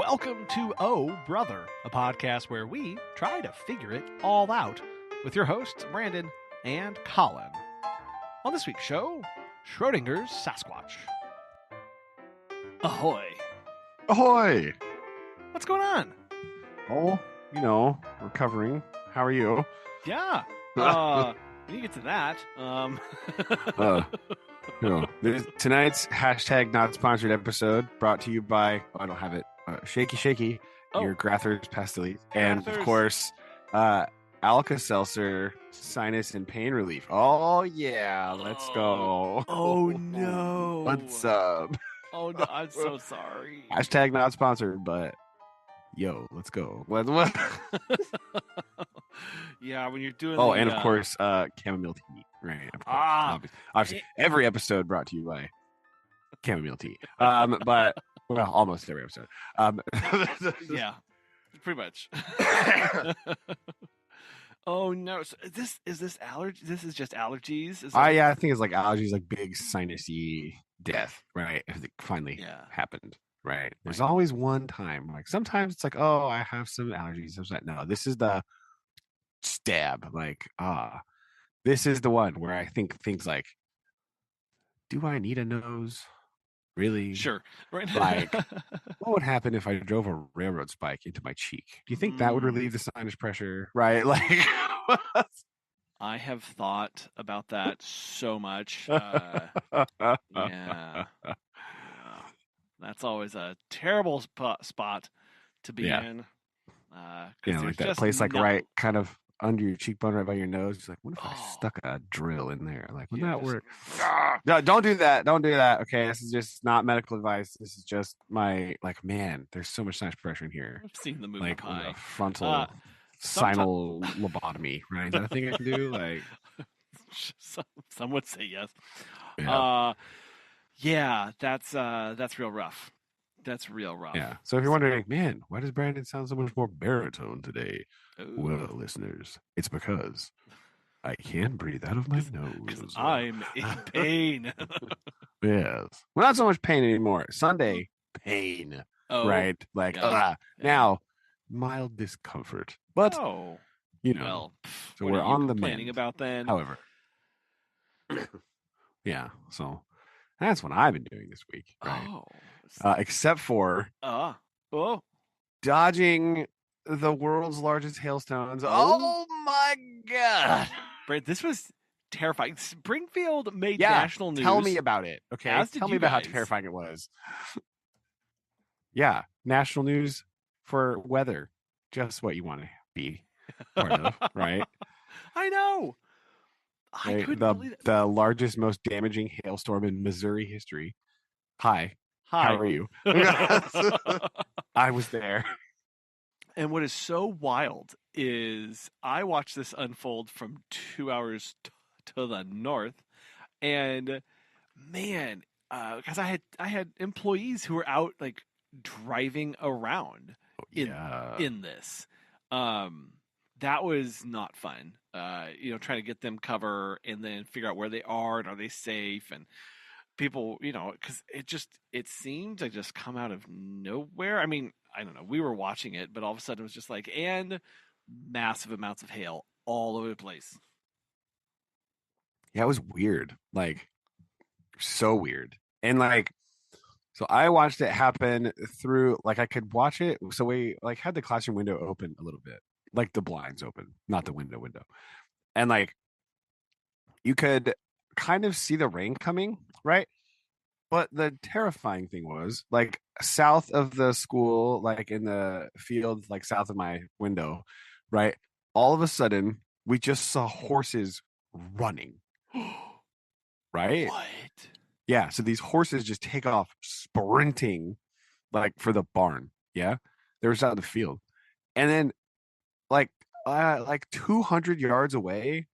Welcome to Oh Brother, a podcast where we try to figure it all out with your hosts, Brandon and Colin. On this week's show, Schrodinger's Sasquatch. Ahoy. Ahoy! What's going on? Oh, recovering. How are you? Yeah. When you get to that, Tonight's hashtag not sponsored episode brought to you by, I don't have it, Shaky, your grether's pastilles. And of course, alka seltzer, sinus and pain relief. Oh yeah, let's go. Oh no. What's up? Oh no, I'm so sorry. Hashtag not sponsored, but yo, let's go. What? Yeah, when you're doing and of course, chamomile tea. Right. Of course, obviously, every episode brought to you by chamomile tea. But almost every episode. Yeah, pretty much. Oh no! So is this allergy? This is just allergies. I think it's like allergies, like big sinusy death, right? If it finally happened, right? There's always one time. Like sometimes it's like, oh, I have some allergies. No, this is the stab. Like, this is the one where I think things like, do I need a nose? Really? Sure. Right. Like, what would happen if I drove a railroad spike into my cheek? Do you think that would relieve the sinus pressure? Right? Like, I have thought about that so much. Yeah. That's always a terrible spot to be in. Like that place, like right kind of under your cheekbone, right by your nose. It's like, what if I stuck a drill in there? Like, would that work? No, don't do that. Don't do that. Okay, this is just not medical advice. This is just my man. There's so much sinus pressure in here. I've seen the movie like Pie. Frontal sinal lobotomy. Right? Is that a thing I can do? Like, some would say yes. Yeah. That's real rough. That's real rough. Yeah. So if you're wondering, man, why does Brandon sound so much more baritone today? Ooh. Well, listeners, it's because I can't breathe out of my nose. I'm in pain. Yes. Well, not so much pain anymore. Sunday pain. Right? Like, now mild discomfort. But, so we're on the complaining mend. About then. However. Yeah. So that's what I've been doing this week. Right? Except for dodging the world's largest hailstones. Oh my God. Brad, this was terrifying. Springfield made national news. Tell me about it. Okay. Tell me about how terrifying it was. Yeah. National news for weather. Just what you want to be part of, right? I know. I couldn't believe it. The largest, most damaging hailstorm in Missouri history. Hi. How are you? I was there. And what is so wild is I watched this unfold from 2 hours to the north, and man, because I had employees who were out like driving around in this. That was not fun. Trying to get them cover and then figure out where they are and are they safe, and people, because it seemed to just come out of nowhere. I mean, I don't know. We were watching it, but all of a sudden it was just like, and massive amounts of hail all over the place. Yeah, it was weird. Like, so weird. And so I watched it happen through, I could watch it. So we had the classroom window open a little bit, like the blinds open, not the window. And you could kind of see the rain coming, right? But the terrifying thing was, south of the school, in the field, south of my window, right? All of a sudden, we just saw horses running. Right? What? Yeah. So these horses just take off sprinting, for the barn. Yeah. They were out in the field. And then, 200 yards away,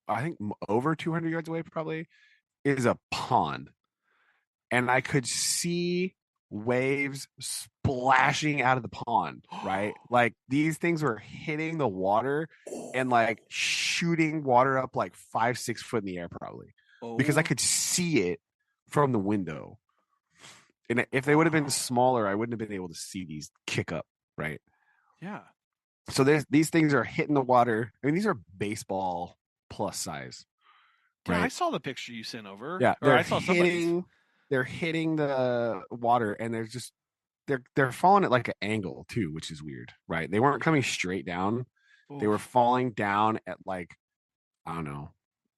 I think over 200 yards away, probably, is a pond. And I could see waves splashing out of the pond, right? These things were hitting the water and shooting water up 5-6 foot in the air, probably, because I could see it from the window. And if they would have been Wow. smaller, I wouldn't have been able to see these kick up, right? Yeah. So these things are hitting the water. I mean, these are baseball plus size, Yeah, I right? saw the picture you sent over, Yeah, or I saw somebody's. they're hitting the water, and they're falling at like an angle too, which is weird, right? They weren't coming straight down. They were Oof. falling down at like, I don't know,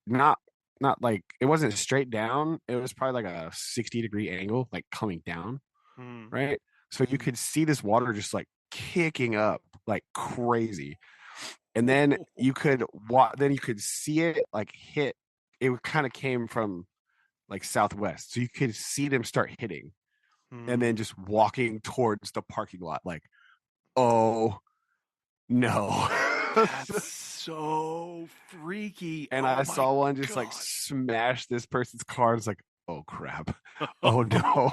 not not like, it wasn't straight down. It was probably like a 60-degree angle, like coming down, Mm. right? So you Mm. could see this water just like kicking up like crazy. And then you could see it like hit. It kind of came from like southwest. So you could see them start hitting and then Mm. just walking towards the parking lot like, "Oh, no." That's so freaky. And Oh I my saw one just like gosh. smash this person's car. It's like, "Oh crap. Oh no."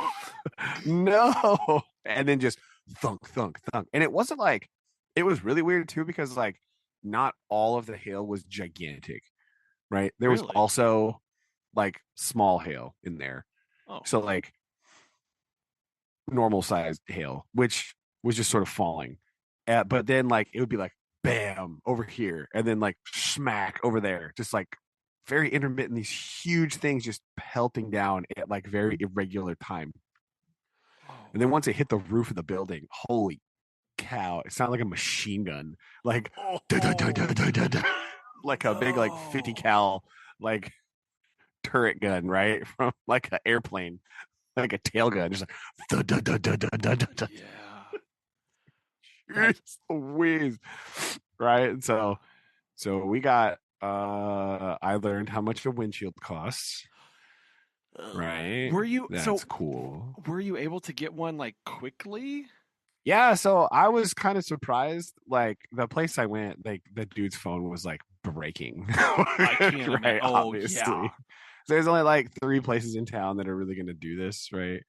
No. And then just thunk, thunk, thunk. And it wasn't like, it was really weird too, because like not all of the hail was gigantic, right? There was Really? also like small hail in there. Oh. So like normal sized hail, which was just sort of falling. But then like it would be like bam over here, and then like smack over there, just like very intermittent, these huge things just pelting down at like very irregular time. Oh And then once it hit the roof of the building, holy cow, it sounded like a machine gun, like wow. da, da, da, da, Oh da, da, da, like a big like 50 no. cal like turret gun, right? From like an airplane, like a tail gun, just like da, da, da, da, da, da, da. Yeah. That's Whiz, right? So we got, I learned how much a windshield costs, uh, right? were you That's cool. were you able to get one like quickly? Yeah, so I was kind of surprised. Like the place I went, like the dude's phone was like breaking. I can't imagine. Right, Oh yeah. obviously. So there's only like three places in town that are really gonna do this, right?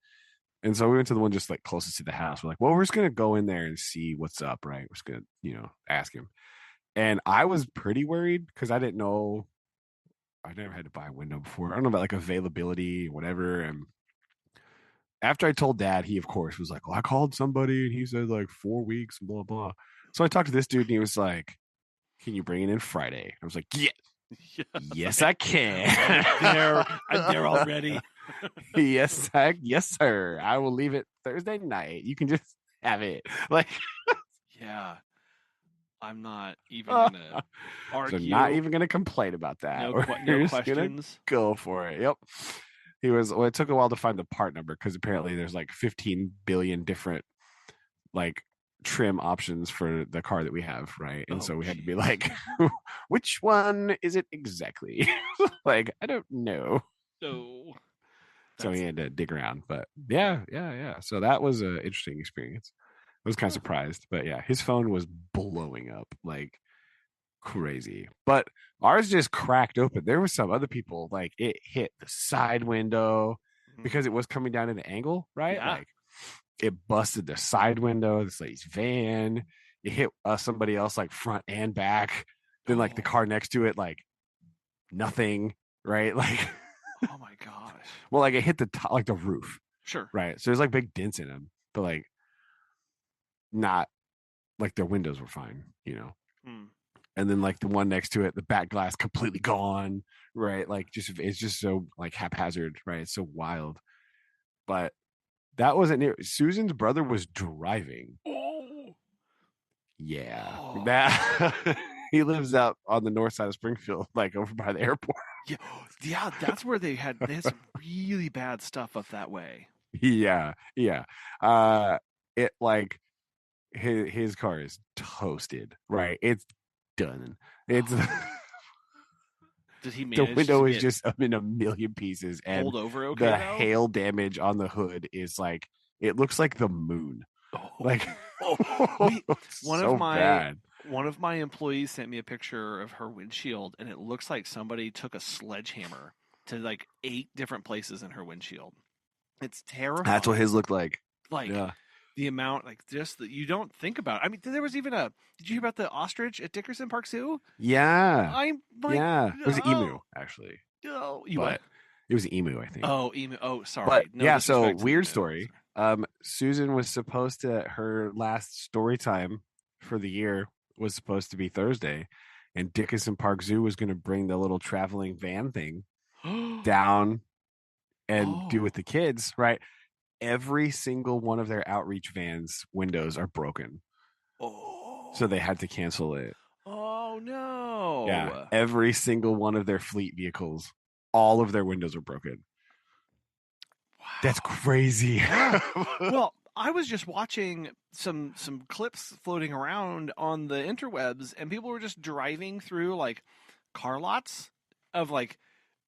And so we went to the one just like closest to the house. We're like, well, we're just gonna go in there and see what's up, right? We're just gonna, ask him. And I was pretty worried because I didn't know, I never had to buy a window before. I don't know about like availability, whatever. And after I told dad, he of course was like, well, I called somebody and he said like 4 weeks, blah, blah. So I talked to this dude and he was like, can you bring it in Friday? I was like, yeah, yes, I can. I'm there already. Yes, sir. I will leave it Thursday night. You can just have it. Like, Yeah. I'm not even gonna so not argue. even gonna complain about that. No We're just gonna questions. go for it. Yep. Well, it took a while to find the part number because apparently there's like 15 billion different like trim options for the car that we have, right? And Oh so we had to be jeez. like, which one is it exactly? Like, I don't know. No. So he That's had to dig around. But yeah, yeah, yeah. So that was an interesting experience. I was kind of huh. surprised. But yeah, his phone was blowing up like crazy. But ours just cracked open. There was some other people, like it hit the side window Mhm. because it was coming down at an angle, right? Yeah. Like it busted the side window, this lady's van. It hit somebody else like front and back. Then like the Oh. car next to it, like nothing, right? Like, Oh my gosh. well, like it hit the top, like the roof, Sure. right? So there's like big dents in them, but like not like their windows were fine. Mm. And then like the one next to it, the back glass completely gone, right? Like just, it's just so like haphazard, right? It's so wild. But that wasn't near. Susan's brother was driving. Oh. Yeah, Oh. that he lives out on the north side of Springfield, like over by the airport. Yeah. Yeah. That's where they had some really bad stuff up that way. Yeah, yeah. Uh, it like his car is toasted, right? It's done. It's Did he the manage to window is get just in a million pieces, and pulled over okay the though? hail damage on the hood is like, it looks like the moon. Oh, Like, oh, we one of so my bad. one of my employees sent me a picture of her windshield, and it looks like somebody took a sledgehammer to like 8 different places in her windshield. It's That's what terrifying. his looked like. Like Yeah. the amount, like just that you don't think about. I mean, there was even a. Did you hear about the ostrich at Dickerson Park Zoo? Yeah. I'm like, Yeah. It was an emu, oh, actually. oh, you what? But it was an emu, I think. Oh, emu. Oh, But sorry. No yeah, so disrespect to the weird emu. story. Sorry. Susan was supposed to her last story time for the year was supposed to be Thursday, and Dickinson Park Zoo was going to bring the little traveling van thing down and do with Oh. the kids, right? Every single one of their outreach vans windows are broken. So they Oh. had to cancel it. Oh Yeah. no. Every single one of their fleet vehicles, all of their windows are broken. That's Wow. crazy. Yeah. Well, I was just watching some clips floating around on the interwebs, and people were just driving through like car lots of like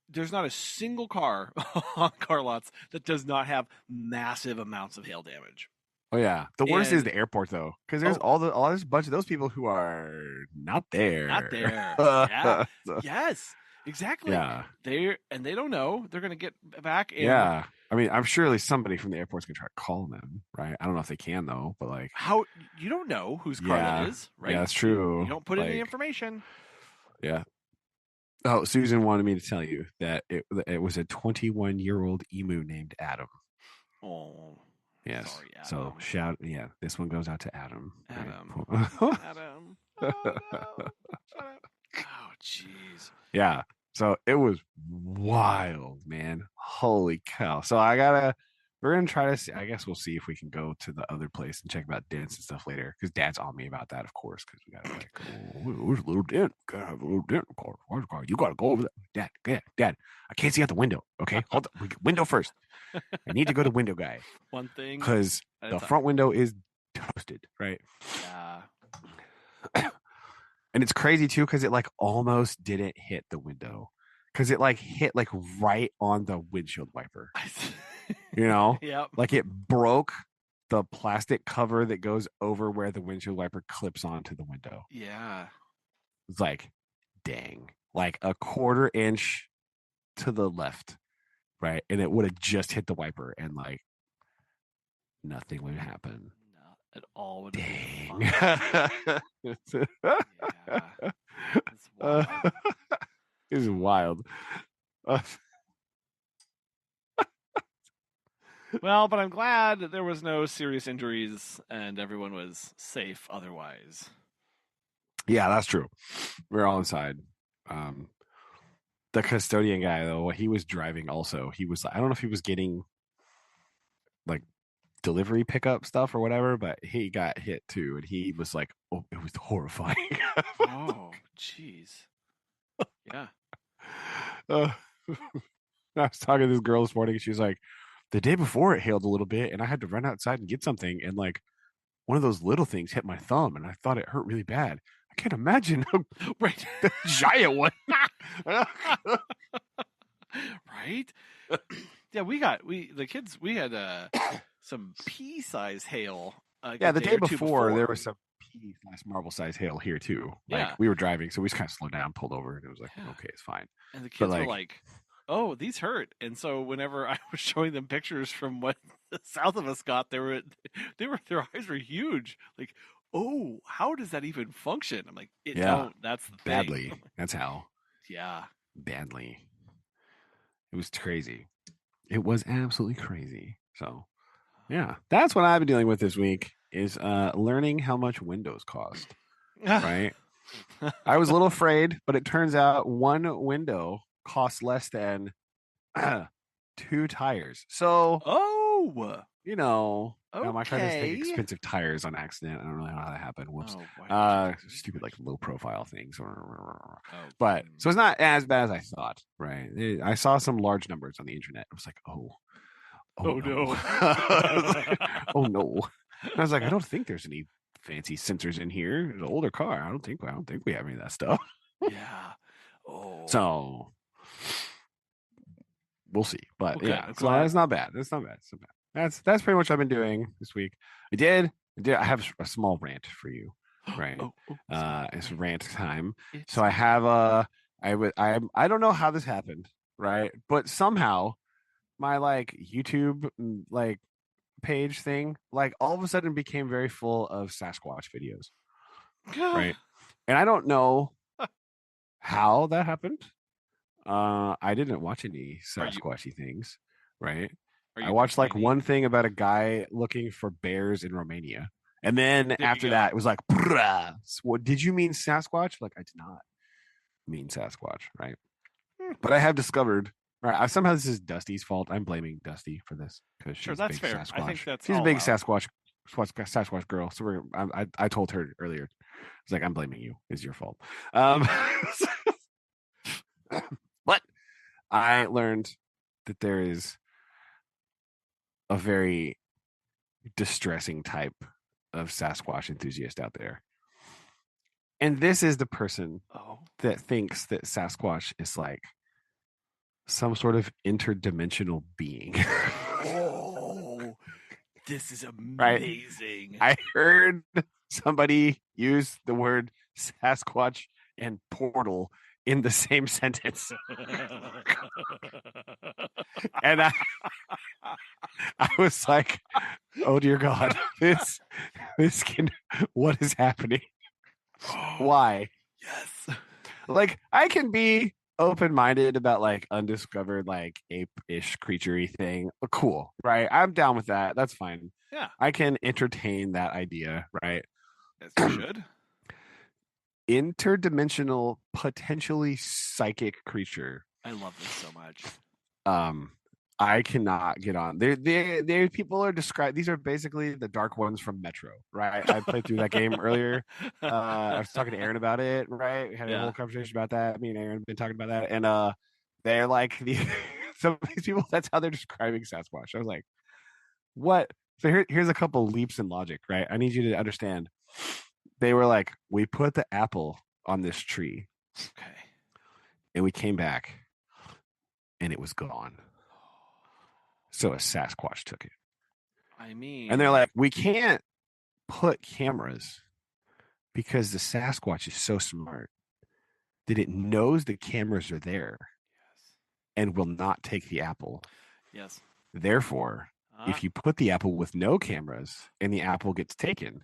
there's not a single car on car lots that does not have massive amounts of hail damage. Oh yeah. The worst is And the airport though, because there's oh, all there's a bunch of those people who are not not there. there. Yeah. So, Yes. Exactly. yeah. They don't know. They're gonna get back and Yeah. I mean, I'm sure somebody from the airport's gonna try to call them, right? I don't know if they can though, but like, how you don't know whose car that yeah, is, yeah, right? that's You true. don't put any Like, information. yeah. Oh, Susan wanted me to tell you that it was a 21-year-old emu named Adam. Oh, Yes. sorry, So Adam. yeah, this one goes out to Adam. Adam. Right? Adam. Oh no. Shut up. Oh jeez. Yeah. So it was wild, man. Holy cow. So we're gonna try to see. I guess we'll see if we can go to the other place and check about dents and stuff later. Because Dad's on me about that, of course. Because we gotta like, oh, there's a little dent. Gotta have a little dent in the car. Where's the car? You gotta go over there. Dad, I can't see out the window. Okay, hold on. Window first. I need to go to window guy One thing because at a the time. front window is toasted, right? Yeah. And it's crazy too because it like almost didn't hit the window because it like hit like right on the windshield wiper. You know, Yep. like it broke the plastic cover that goes over where the windshield wiper clips onto the window. Yeah. It's like, dang, like a quarter inch to the left, right? And it would have just hit the wiper and like nothing would happen. Not at all would have Dang. been fine. Yeah. It's wild. It's wild. Well, but I'm glad that there was no serious injuries and everyone was safe otherwise. Yeah, that's true. We're all inside. Um, the custodian guy though, he was driving also. He was I don't know if he was getting like delivery pickup stuff or whatever, but he got hit too, and he was like, "Oh, it was horrifying." Oh, jeez. Yeah. uh, I was talking to this girl this morning, and she was like, "The day before it hailed a little bit, and I had to run outside and get something, and like one of those little things hit my thumb, and I thought it hurt really bad. I can't imagine Right. the giant one." Right? Yeah, the kids we had some pea-sized hail Yeah, a the day day or two before there was some nice marble size hail here too. Like Yeah. we were driving, so we just kind of slowed down, pulled over, and it was like, Yeah. okay, it's fine. And the But kids were like, like, "Oh, these hurt." And so whenever I was showing them pictures from what the south of us got, their eyes were huge. Like, "Oh, how does that even function?" I'm like, "It yeah, don't. That's the thing." badly. That's how Yeah. badly. It was crazy. It was absolutely crazy. So yeah, that's what I've been dealing with this week is learning how much windows cost. Right. I was a little afraid, but it turns out one window costs less than 2 tires. So, Oh. my car does take Okay. expensive tires on accident. I don't know how that happened. Whoops. Oh, why would you do Stupid like low profile things. Oh. But so it's not as bad as I thought, right? I saw some large numbers on the internet. I was like, oh Oh no. no. Oh no. And I was like, I don't think there's any fancy sensors in here. It's an older car. I don't think we have any of that stuff. Yeah. Oh. So we'll see. But Okay, yeah, I'm so glad. that's not bad. That's not bad. It's not bad. That's pretty much what I've been doing this week. I have a small rant for you, right? It's rant time. So I have I don't know how this happened, right? But somehow my like YouTube like page thing like all of a sudden became very full of Sasquatch videos, right? And I don't know how that happened. I didn't watch any Sasquatchy things, right? Are I you watched like complaining? one thing about a guy looking for bears in Romania. And then There you after go. that, it was like, "Bruh, what did you mean Sasquatch?" Like, I did not mean Sasquatch, right? Hmm, But I have discovered, right? Somehow this is Dusty's fault. I'm blaming Dusty for this because sure, she's a that's big fair. I think Sasquatch. that's She's a all big allowed. Sasquatch girl. So I told her earlier. It's like, I'm blaming you. It's your fault. Um, but I learned that there is a very distressing type of Sasquatch enthusiast out there. And this is the person Oh, that thinks that Sasquatch is like some sort of interdimensional being. oh, this is Right? amazing. I heard somebody use the word Sasquatch and portal in the same sentence. And I was like, oh dear God, this can, what is happening? Oh, Why? yes. Like, I can be open minded about like undiscovered, like ape-ish creaturey thing. Cool, right? I'm down with that. That's fine. Yeah, I can entertain that idea, right? as you should. Interdimensional, potentially psychic creature. I love this so much. Um, I cannot get on. They people are described. These are basically the dark ones from Metro, right? I played through that game earlier. I was talking to Aaron about it, right? We had a Yeah. whole conversation about that. Me and Aaron have been talking about that, and they're like the some of these people. That's how they're describing Sasquatch. I was like, what? So here's a couple leaps in logic, right? I need you to understand. They were like, we put the apple on this tree, Okay. and we came back, and it was gone. So a Sasquatch took it. I And they're mean, like, we can't put cameras because the Sasquatch is so smart that it knows the cameras are there yes. and will not take the apple. Yes. Therefore, Ah. if you put the apple with no cameras and the apple gets taken,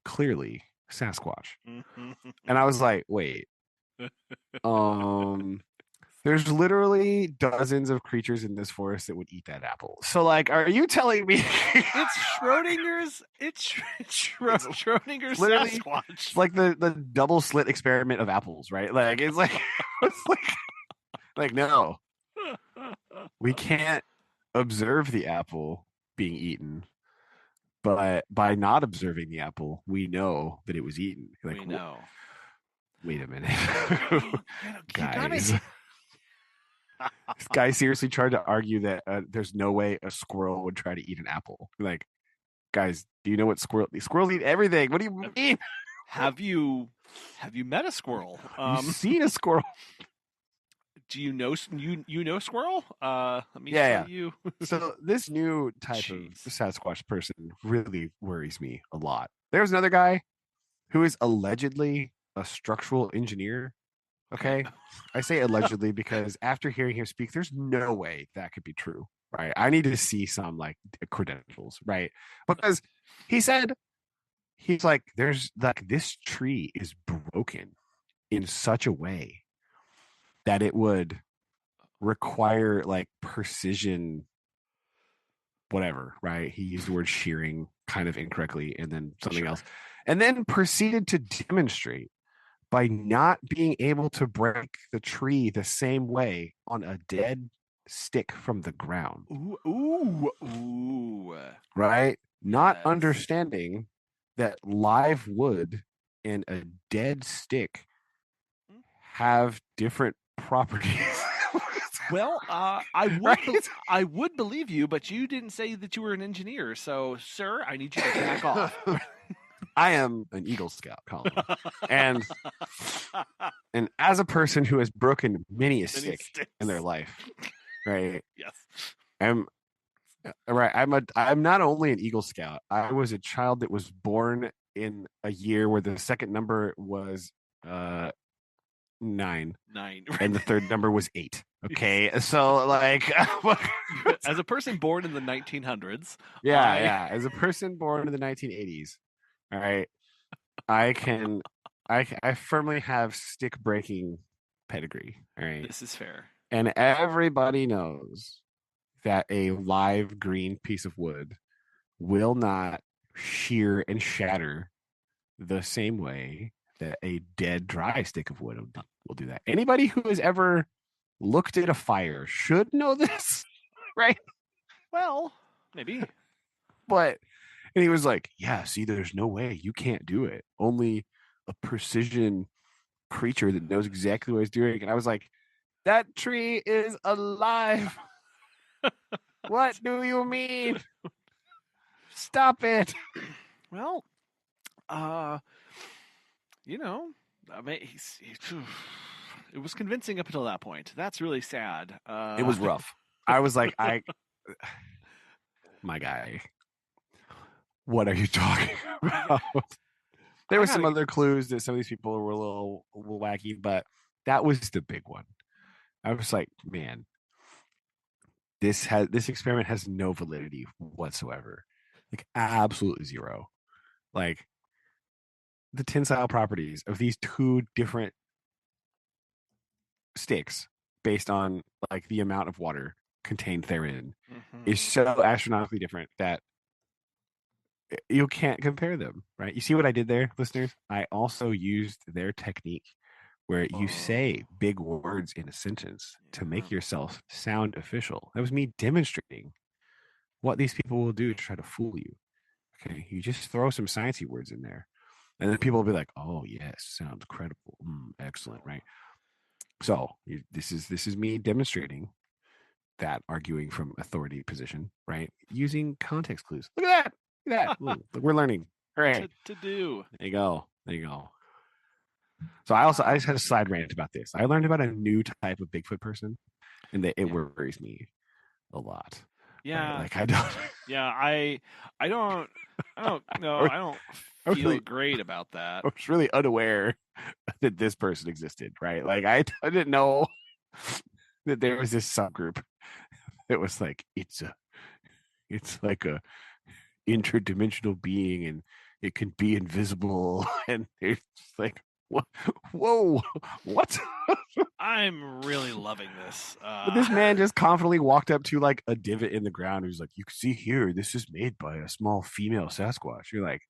clearly Sasquatch. And I was like, wait, um, there's literally dozens of creatures in this forest that would eat that apple. So, like, are you telling me It's Schrodinger's. it's Schrodinger's literally Sasquatch. it's like the double slit experiment of apples, right? Like it's like it's like no, we can't observe the apple being eaten, but by not observing the apple, we know that it was eaten. Like, We know. wait a minute, You gotta. guys. This guy seriously tried to argue that there's no way a squirrel would try to eat an apple. Like, guys, do you know what squirrels eat everything? What do you mean? Have you met a squirrel? You seen a squirrel? Do you know you know squirrel? Let me Yeah, show yeah. you. So this new type of Jeez. Sasquatch person really worries me a lot. There's another guy who is allegedly a structural engineer. Okay. Okay. I say allegedly because after hearing him speak, there's no way that could be true. Right. I need to see some like credentials. Right. Because he said, he's like, there's like this tree is broken in such a way that it would require like precision whatever, right? He used the word shearing kind of incorrectly and then something Sure. else. And then proceeded to demonstrate by not being able to break the tree the same way on a dead stick from the ground, Ooh, ooh, ooh. right? Not Yes. understanding that live wood and a dead stick have different properties. Well, Right? I would believe you, but you didn't say that you were an engineer. So, sir, I need you to back off. I am an Eagle Scout, Colin. And as a person who has broken many a Many stick in their sticks. life, right? Yes. I'm right. I'm not only an Eagle Scout. I was a child that was born in a year where the second number was 9 9. and the third number was 8. Yes. Okay. So like As a person born in the 1900s, yeah, I yeah. As a person born in the 1980s, all right, I can I firmly have stick breaking pedigree. All right. this is fair. And everybody knows that a live green piece of wood will not shear and shatter the same way that a dead dry stick of wood will do that. Anybody who has ever looked at a fire should know this, right? Well, maybe. But and he was like, "Yeah, see, there's no way you can't do it. Only a precision creature that knows exactly what he's doing." And I was like, "That tree is alive. What do you mean? Stop it!" Well, uh, you know, I mean, it was convincing up until that point. That's really sad. It was rough. I was like, my guy, what are you talking about? There I were some gotta. other clues that some of these people were a little wacky, but that was the big one. I was like, man, this experiment has no validity whatsoever, like absolutely zero. Like the tensile properties of these two different sticks, based on like the amount of water contained therein, is Mhm. so astronomically different that you can't compare them, right? You see what I did there, listeners? I also used their technique where you say Oh, big words in a sentence to yeah. make yourself sound official. That was me demonstrating what these people will do to try to fool you. Okay, you just throw some sciencey words in there, and then people will be like, "Oh yes, sounds credible, excellent," Well, right? So this is me demonstrating that, arguing from authority position, right? Using context clues. Look at that. Look at that. Ooh, look, we're learning. Hooray. to do. There you go. There you go. So I Wow. just had a side rant about this. I learned about a new type of Bigfoot person, and that it Yeah. worries me a lot. Right? Yeah. Like I don't Yeah. I don't. I don't. I No. was, I don't I was feel really great about that. I was really unaware that this person existed, right? Like I didn't know that there was this subgroup that was like it's like a interdimensional being, and it can be invisible and it's like what whoa what I'm really loving this. but this man just confidently walked up to like a divot in the ground. He was like, "You can see here, this is made by a small female Sasquatch." You're like,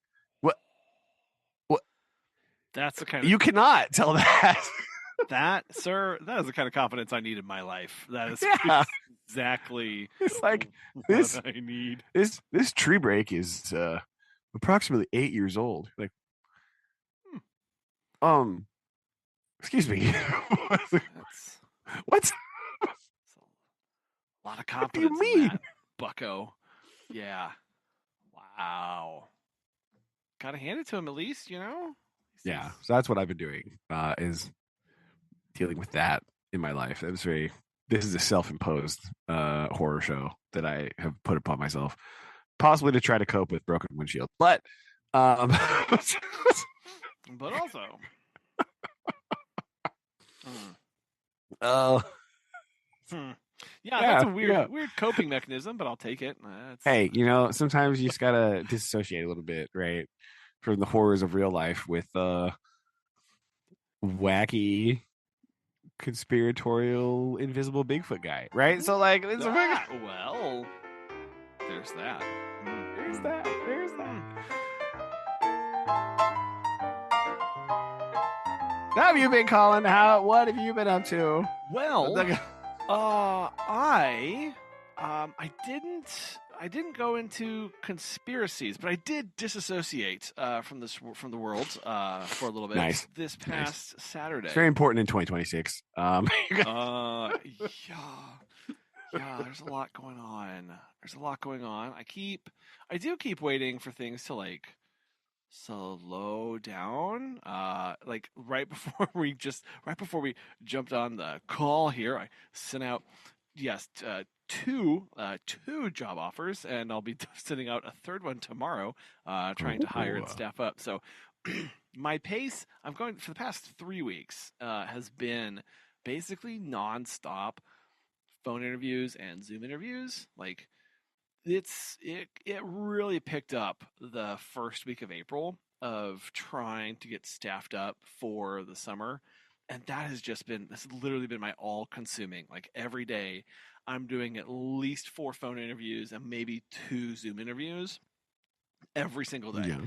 "What? What? That's the kind of You cannot tell that." that, sir. That is the kind of confidence I need in my life. That is Yeah, exactly it's like what this I need. this tree break is approximately 8 years old. Like, Hmm, um, excuse me, that's, what? that's a lot of What do you confidence in mean? that, Bucko. Yeah. Wow. Gotta hand it to him at least, you know? Yeah, so that's what I've been doing. Is dealing with that in my life. It was very. This is a self-imposed horror show that I have put upon myself, possibly to try to cope with broken windshield. But um, But also, mm, uh, hmm. Yeah, that's yeah, a weird, yeah. weird coping mechanism, but I'll take it. That's Hey, sometimes you just gotta disassociate a little bit, right, from the horrors of real life with wacky conspiratorial invisible Bigfoot guy, right? So like, it's a ah, well, there's that. there's that, there's that. Mm. How have you been, Colin? What have you been up to? Well, I didn't go into conspiracies, but I did disassociate from the world for a little bit Nice, this nice. past It's Saturday. very important in 2026. Yeah, there's a lot going on. There's a lot going on. I do keep waiting for things to like slow down. Like right before we jumped on the call here, I sent out yes two job offers, and I'll be sending out a third one tomorrow. Trying to hire and Ooh. staff up. So my pace, I'm going for the past 3 weeks, has been basically nonstop phone interviews and Zoom interviews. Like it really picked up the first week of April of trying to get staffed up for the summer. And that has literally been my all consuming. Like every day I'm doing at least 4 phone interviews and maybe 2 Zoom interviews every single day. Yeah.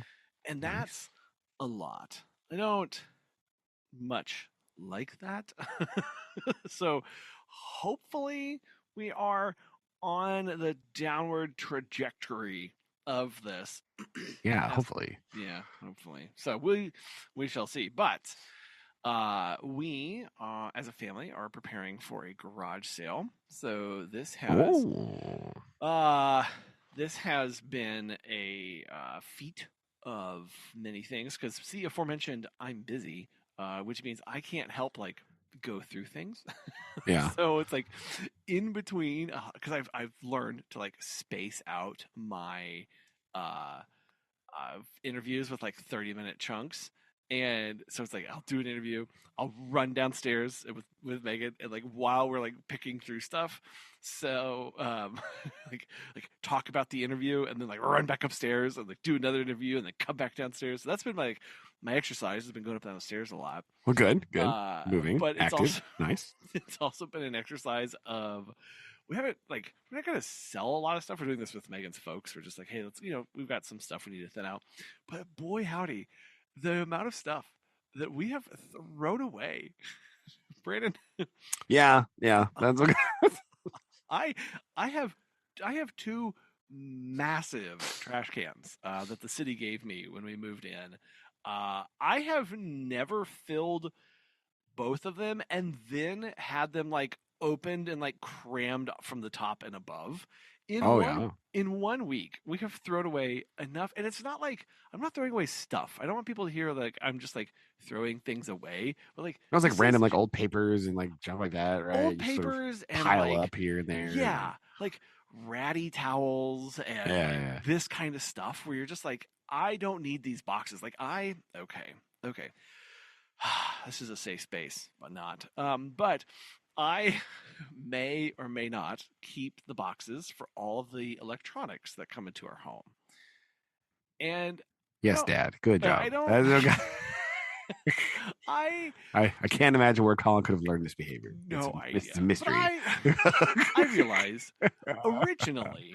And Nice. that's a lot. I don't much like that. So hopefully we are on the downward trajectory of this. Yeah, As, hopefully. yeah, hopefully. So we shall see. But we as a family are preparing for a garage sale. So Oh. uh this has been a feat of many things because see aforementioned I'm busy, which means I can't help like go through things. Yeah. So it's like in between because I've learned to like space out my uh interviews with like 30-minute chunks. And so it's like I'll do an interview, I'll run downstairs with Megan, and like while we're like picking through stuff, so like talk about the interview, and then like run back upstairs and like do another interview, and then come back downstairs. So that's been like my exercise has been going up and down the stairs a lot. Well, good. Moving, But it's active, also nice. it's also been an exercise of we're not gonna sell a lot of stuff. We're doing this with Megan's folks. We're just like, hey, let's we've got some stuff we need to thin out. But boy howdy, the amount of stuff that we have thrown away. Brandon, Yeah, that's okay. I I have I have 2 massive trash cans that the city gave me when we moved in. I have never filled both of them and then had them like opened and like crammed from the top and above Oh yeah. in 1 week. We have thrown away enough, and it's not like I'm not throwing away stuff. I don't want people to hear like I'm just like throwing things away, but like It was like this random is like old papers and like junk like that, right? old You sort of papers and pile like up here and there. yeah, like ratty towels and Yeah, like yeah. this kind of stuff where you're just like I don't need these boxes. Like okay. This is a safe space, but not. But I may or may not keep the boxes for all of the electronics that come into our home. And I Yes, don't, Dad. Good I job. don't, That's okay. I I can't imagine where Colin could have learned this behavior. no It's a idea. But mystery. I realize originally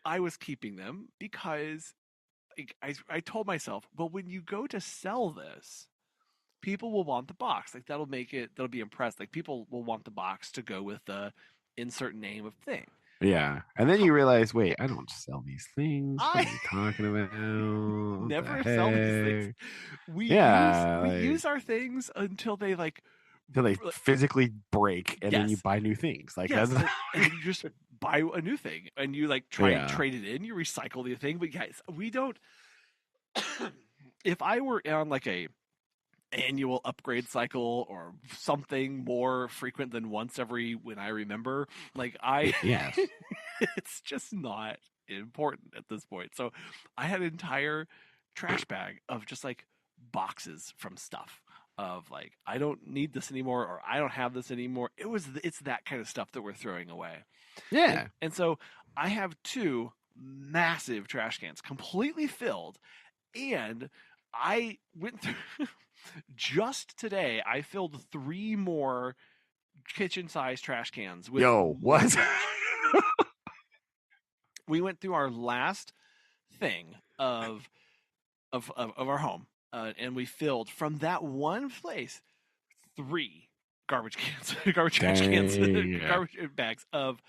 I was keeping them because like, I told myself, well, when you go to sell this, people will want the box. Like they'll be impressed. Like people will want the box to go with the insert name of thing. Yeah. And then you realize, wait, I don't sell these things. What I are you talking about? What never the sell these things. heck? We Yeah. use our things until they like Until they physically break and then you yes. buy new things. Like Yes. that's And then you just buy a new thing and you like try and trade it in, you recycle the thing. But guys, we don't if I were on like a annual upgrade cycle or something more frequent than once every when I remember. Like yes. it's just not important at this point. So I had an entire trash bag of just like boxes from stuff of like I don't need this anymore or I don't have this anymore. It's that kind of stuff that we're throwing away. Yeah. And so I have 2 massive trash cans completely filled and I went through just today. I filled 3 more kitchen-sized trash cans with Yo, more what? trash. We went through our last thing of our home, and we filled from that one place 3 garbage cans, garbage trash cans, garbage bags of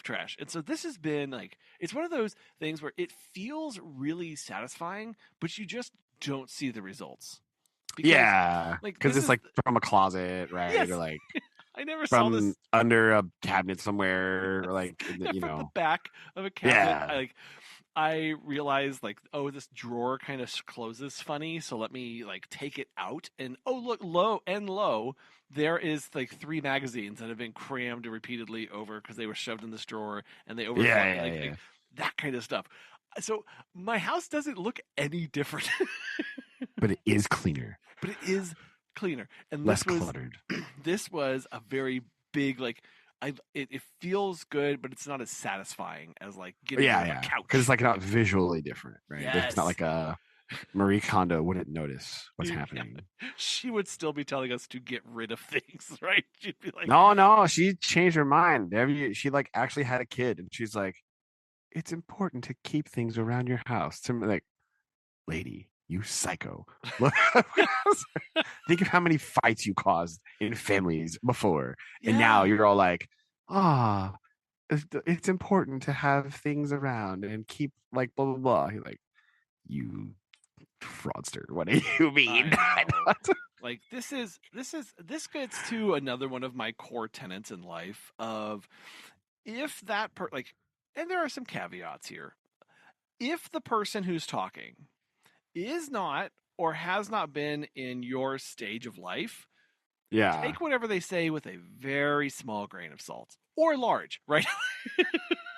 trash. And so this has been like it's one of those things where it feels really satisfying, but you just don't see the results. Because, yeah. like Because this it's is like from a closet, right? yes, Or like I never saw from this under a cabinet somewhere, or yes. like Yeah, you from the know. back of a cabinet. Yeah. I realized like oh this drawer kind of closes funny, so let me like take it out and oh look low there is like 3 magazines that have been crammed repeatedly over because they were shoved in this drawer and they overflow like that kind of stuff. So my house doesn't look any different. But it is cleaner. But it is cleaner. And less cluttered. This was a very big like it feels good, but it's not as satisfying as like getting rid of a couch. Because it's like not visually different, right? Yes. It's not like a Marie Kondo wouldn't notice what's Yeah, happening. she would still be telling us to get rid of things, right? She'd be like, No, she changed her mind. She like actually had a kid, and she's like, "It's important to keep things around your house." To me, like, lady, you psycho. Look, think of how many fights you caused in families before, and now yeah, you're all like, "Ah, it's important to have things around and keep like blah blah blah." You're like, you fraudster. What do you mean? I know. Like this gets to another one of my core tenets in life of if like, and there are some caveats here. If the person who's talking is not or has not been in your stage of life, Yeah, take whatever they say with a very small grain of salt or large, right?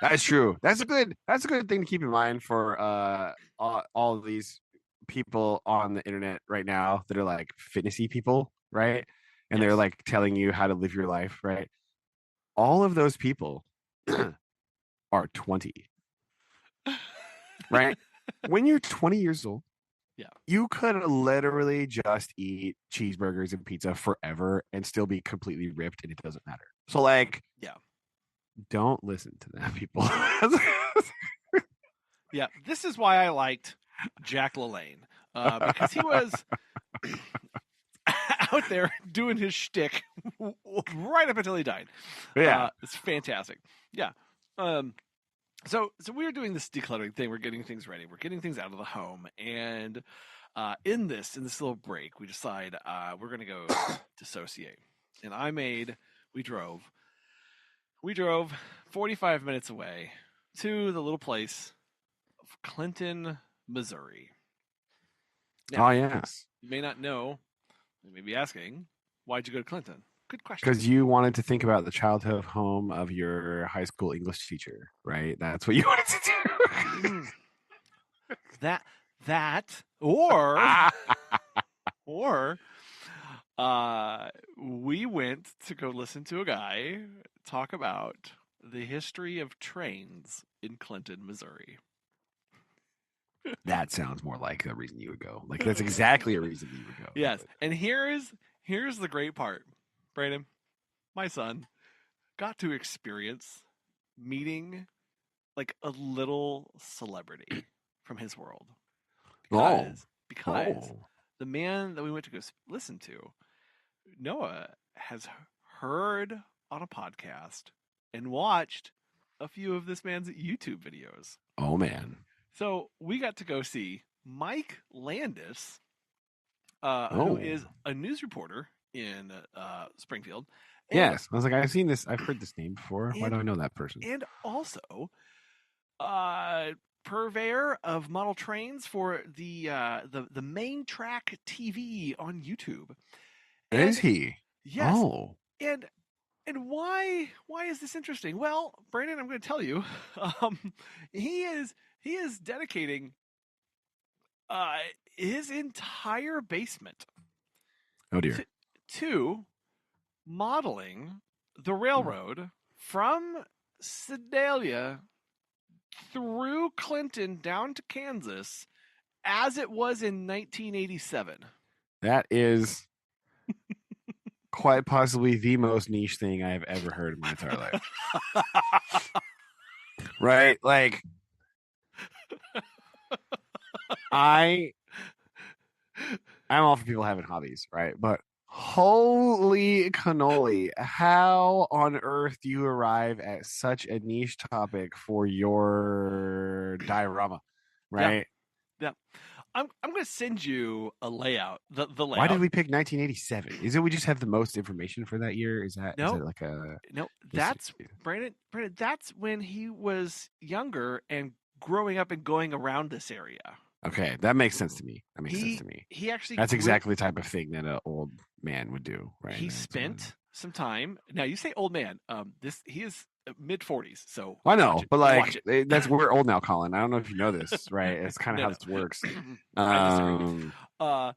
that's true. That's a good thing to keep in mind for all of these people on the internet right now that are like fitnessy people, right? And they're Yes. like telling you how to live your life, right? All of those people are 20, right? When you're 20 years old, Yeah. you could literally just eat cheeseburgers and pizza forever and still be completely ripped and it doesn't matter. So like Yeah. don't listen to them people. Yeah. This is why I liked Jack LaLanne. Because he was out there doing his shtick right up until he died. Yeah. It's fantastic. Yeah. So we're doing this decluttering thing. We're getting things ready. We're getting things out of the home. And in this little break, we decide we're going to go dissociate. And we drove 45 minutes away to the little place of Clinton, Missouri. Now, Oh yes. you may not know, you may be asking, why'd you go to Clinton? Good question. Because you wanted to think about the childhood home of your high school English teacher, right? That's what you wanted to do. that or we went to go listen to a guy talk about the history of trains in Clinton, Missouri. That sounds more like a reason you would go. Like that's exactly a reason you would go. Yes, and here's the great part. Brandon, my son, got to experience meeting like a little celebrity from his world. Oh, Because oh, the man that we went to go listen to, Noah, has heard on a podcast and watched a few of this man's YouTube videos. oh man. So we got to go see Mike Landis, who Oh, is a news reporter in Springfield, and yes. I was like, I've seen this. I've heard this name before. Why do and I know that person? and also purveyor of model trains for the main track TV on YouTube. Is And he? yes, Oh, and why is this interesting? Well, Brandon, I'm going to tell you, um, he is dedicating uh, his entire basement oh dear. to, to modeling the railroad from Sedalia through Clinton down to Kansas as it was in 1987. That is quite possibly the most niche thing I have ever heard in my entire life. Right? Like I'm all for people having hobbies, right? But holy cannoli, how on earth do you arrive at such a niche topic for your diorama, Yeah, right? yeah. I'm going to send you a layout. The Why did layout. we pick 1987? Is it we just have the most information for that year? Is No, that like a no. just That's Brandon. Brandon. That's when he was younger and growing up and going around this area. okay? That makes sense to me. That makes sense He to me. he actually That's grew. exactly the type of thing that an old man would do, right? He spent some time. Now you say old man. This he is mid 40s. So I watch know, it. but Watch like it. that's we're old now, Colin. I don't know if you know this, right? It's kind of No, how no. this works. I disagree. Um, Uh,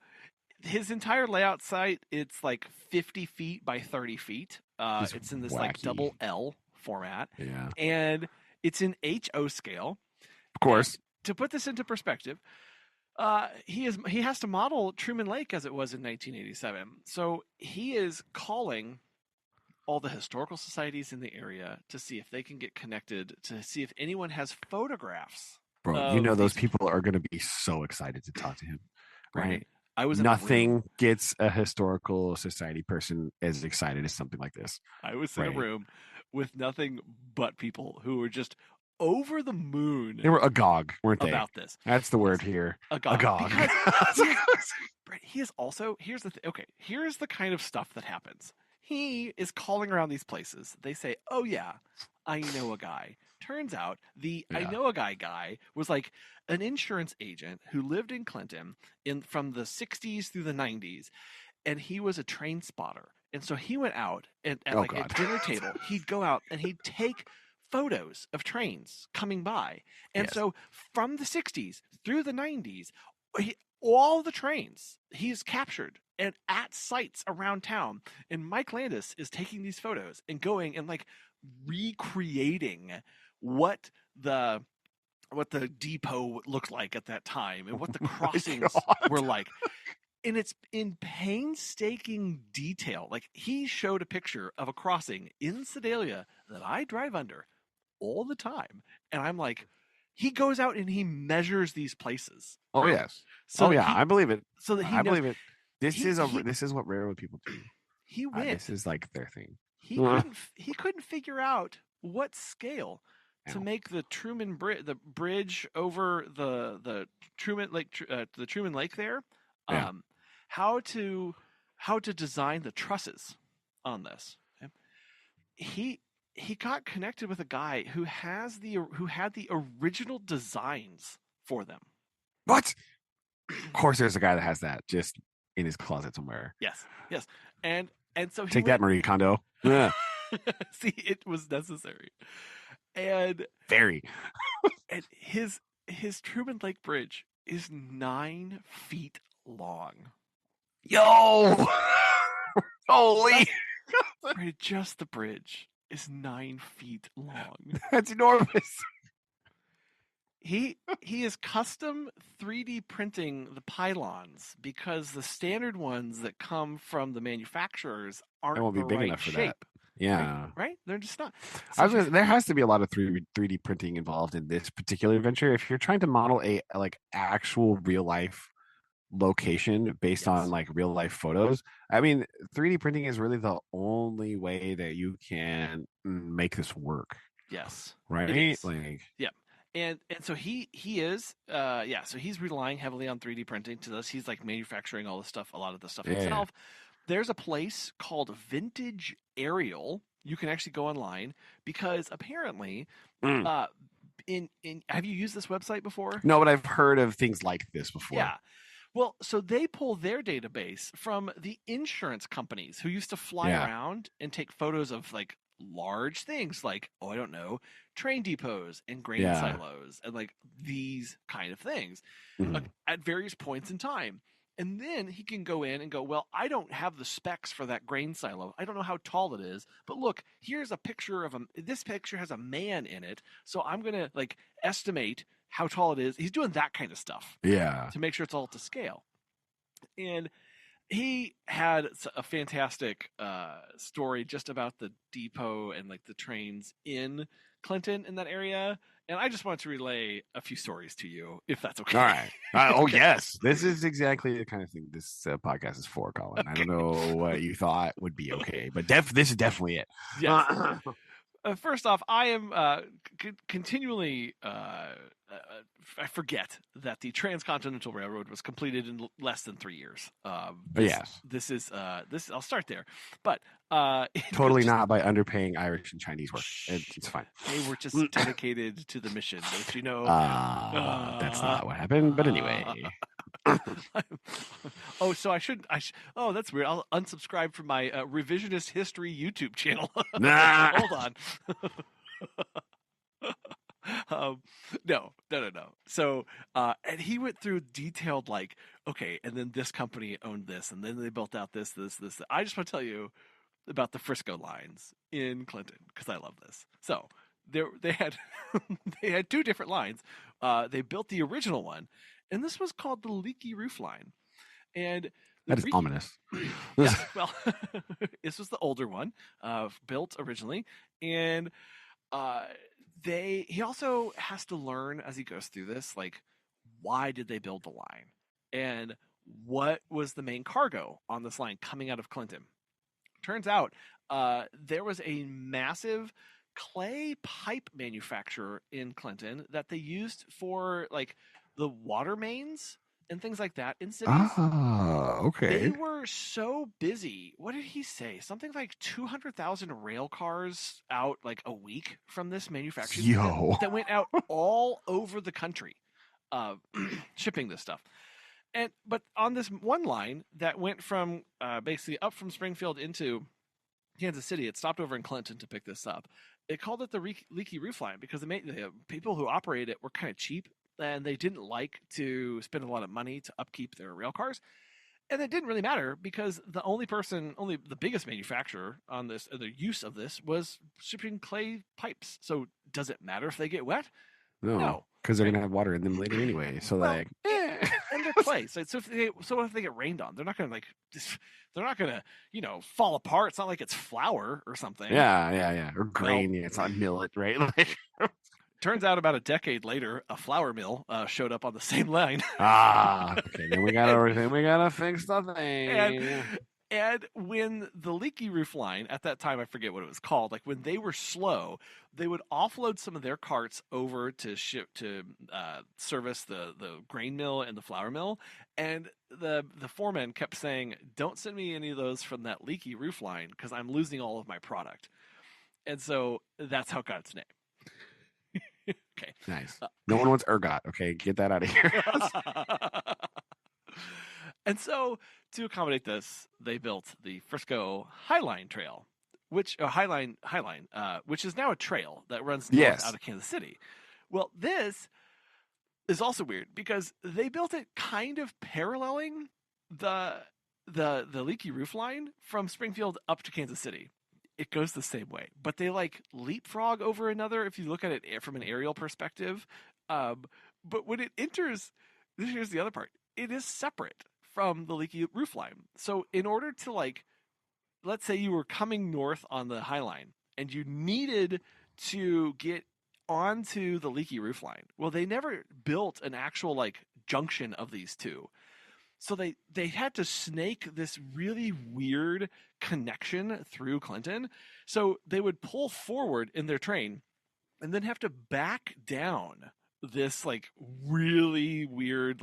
his entire layout site, it's like 50 feet by 30 feet. just It's in this like wacky. double L format, Yeah, and it's in HO scale. of And course. to put this into perspective, He has to model Truman Lake as it was in 1987. So he is calling all the historical societies in the area to see if they can get connected, to see if anyone has photographs Bro, you know of those these. people are going to be so excited to talk to him, Brandon, right? I was in a room. Nothing gets a historical society person as excited as something like this, I was in a right? room with nothing but people who were just over the moon They were agog, weren't they? about this. That's the word Yes, here. agog, Agog. because he is. He is also, here's the okay, here's the kind of stuff that happens. He is calling around these places. They say, "Oh yeah, I know a guy." Turns out the I Yeah. know a guy was like an insurance agent who lived in Clinton in from the 60s through the 90s, and he was a train spotter. And so he went out and at Oh like a God. dinner table, he'd go out and he'd take photos of trains coming by. And Yes. so from the 60s through the 90s, all the trains he's captured and at sites around town. And Mike Landis is taking these photos and going and like recreating what the depot looked like at that time and what the Oh my crossings were God. like. And it's in painstaking detail. Like he showed a picture of a crossing in Sedalia that I drive under all the time. And I'm like, he goes out and he measures these places, Oh Brandon, yes. so Oh that yeah. I believe it. he I knows. believe it. He he This is what railroad people do. he This went. is like their thing. He couldn't figure out what scale to Ow. make the the bridge over the Truman Lake the Truman Lake there, Yeah. um, how to design the trusses on this. Okay? He he got connected with a guy who had the original designs for them. What? Of course, there's a guy that has that just in his closet somewhere. Yes, yes, and so he Take that, went. Marie Kondo. Yeah. See, it was necessary, and Very. his Truman Lake Bridge is 9 feet long. Yo. Holy. Just the bridge is 9 feet long. That's enormous. He is custom 3D printing the pylons because the standard ones that come from the manufacturers It aren't won't the be big right enough for that. shape. Yeah. Right? They're just not. I So was gonna, there has to be a lot of 3D printing involved in this particular adventure. If you're trying to model a like actual real life location based on yes, like real life photos, I mean, 3D printing is really the only way that you can make this work, yes, it right? is. Like, Yeah. And so he is so he's relying heavily on 3D printing to this. He's like manufacturing all this stuff, a lot of the stuff yeah. himself. There's a place called Vintage Aerial. You can actually go online because apparently Mm. uh in have you used this website before? No, but I've heard of things like this before. Yeah. Well, so they pull their database from the insurance companies who used to fly Yeah. around and take photos of like large things like, oh, I don't know, train depots and grain Yeah. silos and like these kind of things Mhm. at various points in time. And then he can go in and go, well, I don't have the specs for that grain silo. I don't know how tall it is, but look, here's a picture of this picture has a man in it. So I'm going to like estimate how tall it is. He's doing that kind of stuff Yeah. to make sure it's all to scale. And he had a fantastic story just about the depot and like the trains in Clinton in that area. And I just wanted to relay a few stories to you, if that's okay. All right. Oh Okay. yes, this is exactly the kind of thing this podcast is for, Colin. I don't know what you thought would be okay, but this is definitely it. Yes. First off, I am continually. I forget that the Transcontinental Railroad was completed in less than 3 years. Yes, This is this. I'll start there, but totally just, not by underpaying Irish and Chinese work. It's fine. they were just dedicated to the mission, don't you know? That's not what happened. But anyway, Oh, so oh, that's weird. I'll unsubscribe from my revisionist history YouTube channel. nah. Hold on. No. So, and he went through detailed, like, okay, and then this company owned this, and then they built out this. I just want to tell you about the Frisco lines in Clinton because I love this. So they had they had two different lines. They built the original one, and this was called the leaky roofline. And the That is ominous. yes, well, this was the older one, built originally, and uh, he also has to learn as he goes through this, like, why did they build the line, and what was the main cargo on this line coming out of Clinton. Turns out there was a massive clay pipe manufacturer in Clinton that they used for like the water mains and things like that in cities. They Okay. were so busy. What did he say? Something like 200,000 rail cars out like a week from this manufacturing plant Yo. that went out all over the country, shipping this stuff. But on this one line that went from basically up from Springfield into Kansas City, it stopped over in Clinton to pick this up. It called it the leaky roof line because the people who operated it were kind of cheap and they didn't like to spend a lot of money to upkeep their rail cars. And it didn't really matter because only the biggest manufacturer on this, the use of this, was shipping clay pipes. So does it matter if they get wet? No, because they're right? gonna have water in them later anyway. So Well, like, and they're clay. So if they get rained on, they're not gonna they're not gonna fall apart. It's not like it's flour or something. yeah, or grain. Yeah, it's not millet, right? Like, turns out about a decade later, a flour mill showed up on the same line. okay. Then we gotta fix the thing. And when the leaky roof line at that time, I forget what it was called, like when they were slow, they would offload some of their carts over to ship to service the grain mill and the flour mill. And the foreman kept saying, "Don't send me any of those from that leaky roof line because I'm losing all of my product." And so that's how it got its name. Okay. Nice. No one wants ergot. Okay, get that out of here. And so, to accommodate this, they built the Frisco Highline Trail, which which is now a trail that runs north Yes. out of Kansas City. Well, this is also weird because they built it kind of paralleling the leaky roof line from Springfield up to Kansas City. It goes the same way, but they like leapfrog over another if you look at it from an aerial perspective. But when it enters, here's the other part: it is separate from the leaky roof line. So in order to let's say you were coming north on the High Line and you needed to get onto the leaky roof line. Well, they never built an actual junction of these two. So they had to snake this really weird connection through Clinton. So they would pull forward in their train and then have to back down this really weird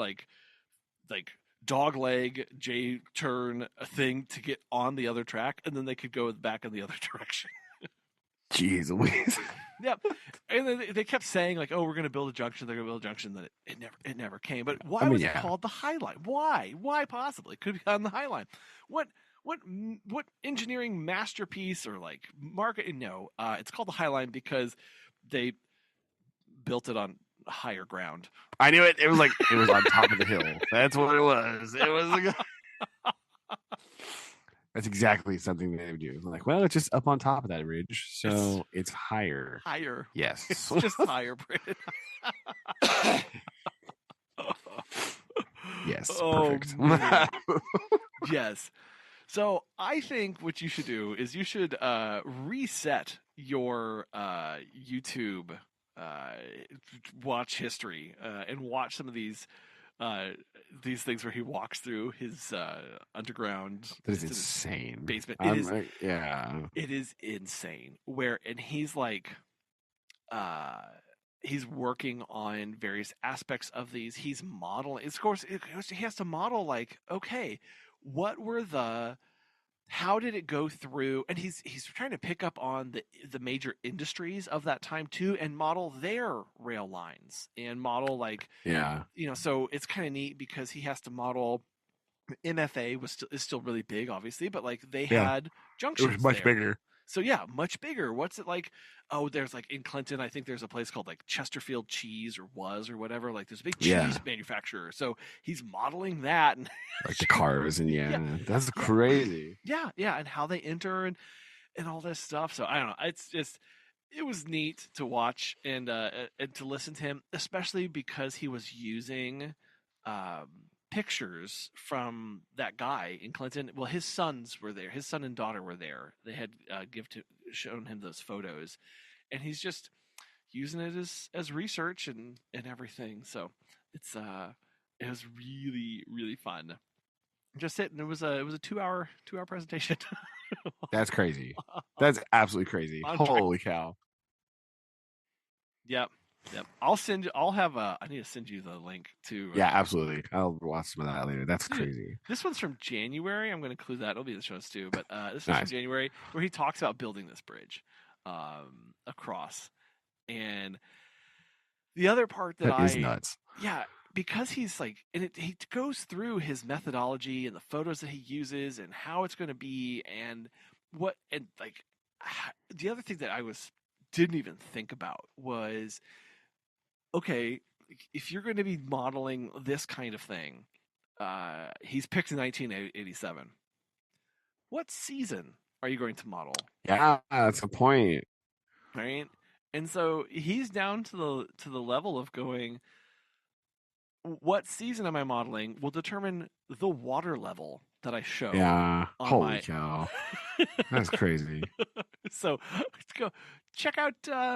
dog leg J turn thing to get on the other track, and then they could go back in the other direction. Jeez Louise. Yep. And then they kept saying "Oh, we're going to build a junction. They're going to build a junction." That it never came. But why was it called the High Line? Why possibly could it be on the High Line? What engineering masterpiece or market? No, it's called the High Line because they built it on higher ground. I knew it. It was on top of the hill. That's what it was. It was. That's exactly something they would do. Well, it's just up on top of that ridge, so it's higher. Higher. Yes. It's just higher, Brandon. Yes. Perfect. Yes. So I think what you should do is you should reset your YouTube watch history and watch some of these things where he walks through his underground. That is insane. Basement. It is insane. And he's he's working on various aspects of these. He's modeling. Of course, he has to model okay, how did it go through? And he's trying to pick up on the major industries of that time too, and model their rail lines and model so it's kind of neat because he has to model. MFA is still really big, obviously, but they had junctions. It was much bigger. So yeah, much bigger. What's it like? Oh, there's in Clinton, I think there's a place called Chesterfield Cheese or whatever. There's a big cheese manufacturer. So he's modeling that and the cars and that's crazy. Yeah, and how they enter and all this stuff. So I don't know. It's just it was neat to watch and to listen to him, especially because he was using pictures from that guy in Clinton. Well, his sons were there. His son and daughter were there. They had shown him those photos, and he's just using it as research and everything. So it was really really fun. Just sitting. It was a 2 hour presentation. That's crazy. That's absolutely crazy. On track. Holy cow. Yep. Yep. I'll send you. I'll have a. I need to send you the link to. Yeah, absolutely. I'll watch some of that later. That's crazy. This one's from January. I'm going to include that. It'll be in the shows too. But this one's Nice. from January, where he talks about building this bridge across. And the other part that is nuts. Yeah, because he's like, and he goes through his methodology and the photos that he uses and how it's going to be and like the other thing that didn't even think about was, okay, if you're going to be modeling this kind of thing, he's picked 1987. What season are you going to model? Yeah, that's a point. Right? And so he's down to the level of going, what season am I modeling will determine the water level that I show. Yeah. Holy cow. That's crazy. So let's go check out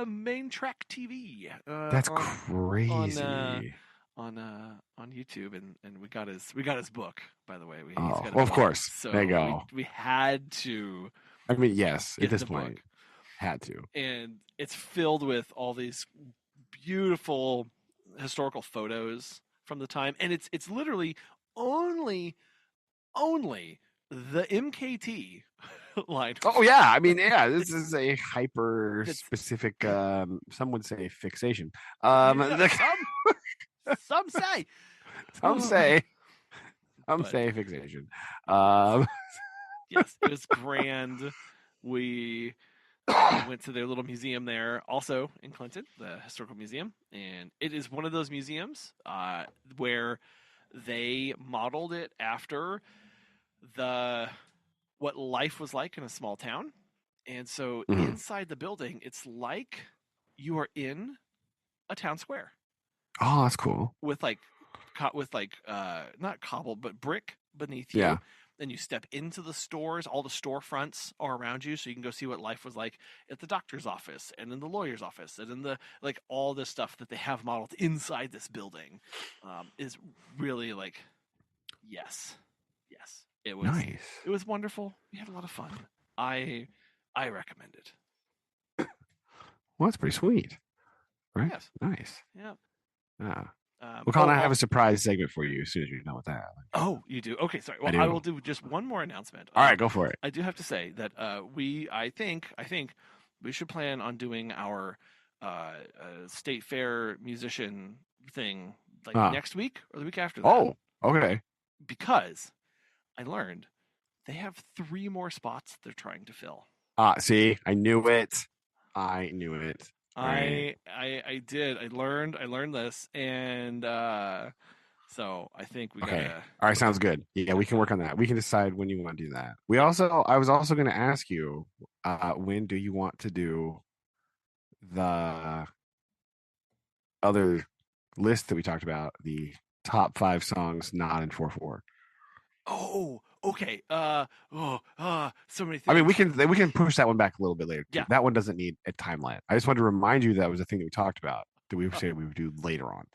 Main Track TV. That's crazy. On YouTube, and we got his book, by the way. Of course. So there you go. We had to. I mean, yes, at this point, had to. And it's filled with all these beautiful historical photos from the time, and it's literally only the MKT line. Oh yeah, I mean, yeah, this is a hyper specific. Some would say fixation. Some say. Some say fixation. Yes, it was grand. We went to their little museum there, also in Clinton, the historical museum, and it is one of those museums where they modeled it after what life was like in a small town, and so inside the building, it's like you are in a town square. Oh, that's cool. With not cobble but brick beneath you. Yeah. Then you step into the stores. All the storefronts are around you, so you can go see what life was like at the doctor's office and in the lawyer's office and in the all this stuff that they have modeled inside this building is really yes. It was nice. It was wonderful. We had a lot of fun. I recommend it. Well, that's pretty sweet, right? Yes. Nice. Yeah. Yeah. Colin, I have a surprise segment for you as soon as you're done with that. Oh, you do? Okay, sorry. Well, I will do just one more announcement. All right, go for it. I do have to say that I think we should plan on doing our state fair musician thing next week or the week after that. Oh, okay. Because I learned they have 3 more spots they're trying to fill. See, I knew it. Right. I did. I learned this, and so I think we gotta. All right, sounds good. Yeah, we can work on that. We can decide when you want to do that. I was also going to ask you, when do you want to do the other list that we talked about, the top 5 songs not in 4/4? Oh, okay. So many things. I mean, we can push that one back a little bit later. Yeah. That one doesn't need a timeline. I just wanted to remind you that was a thing that we talked about that we said we would do later on.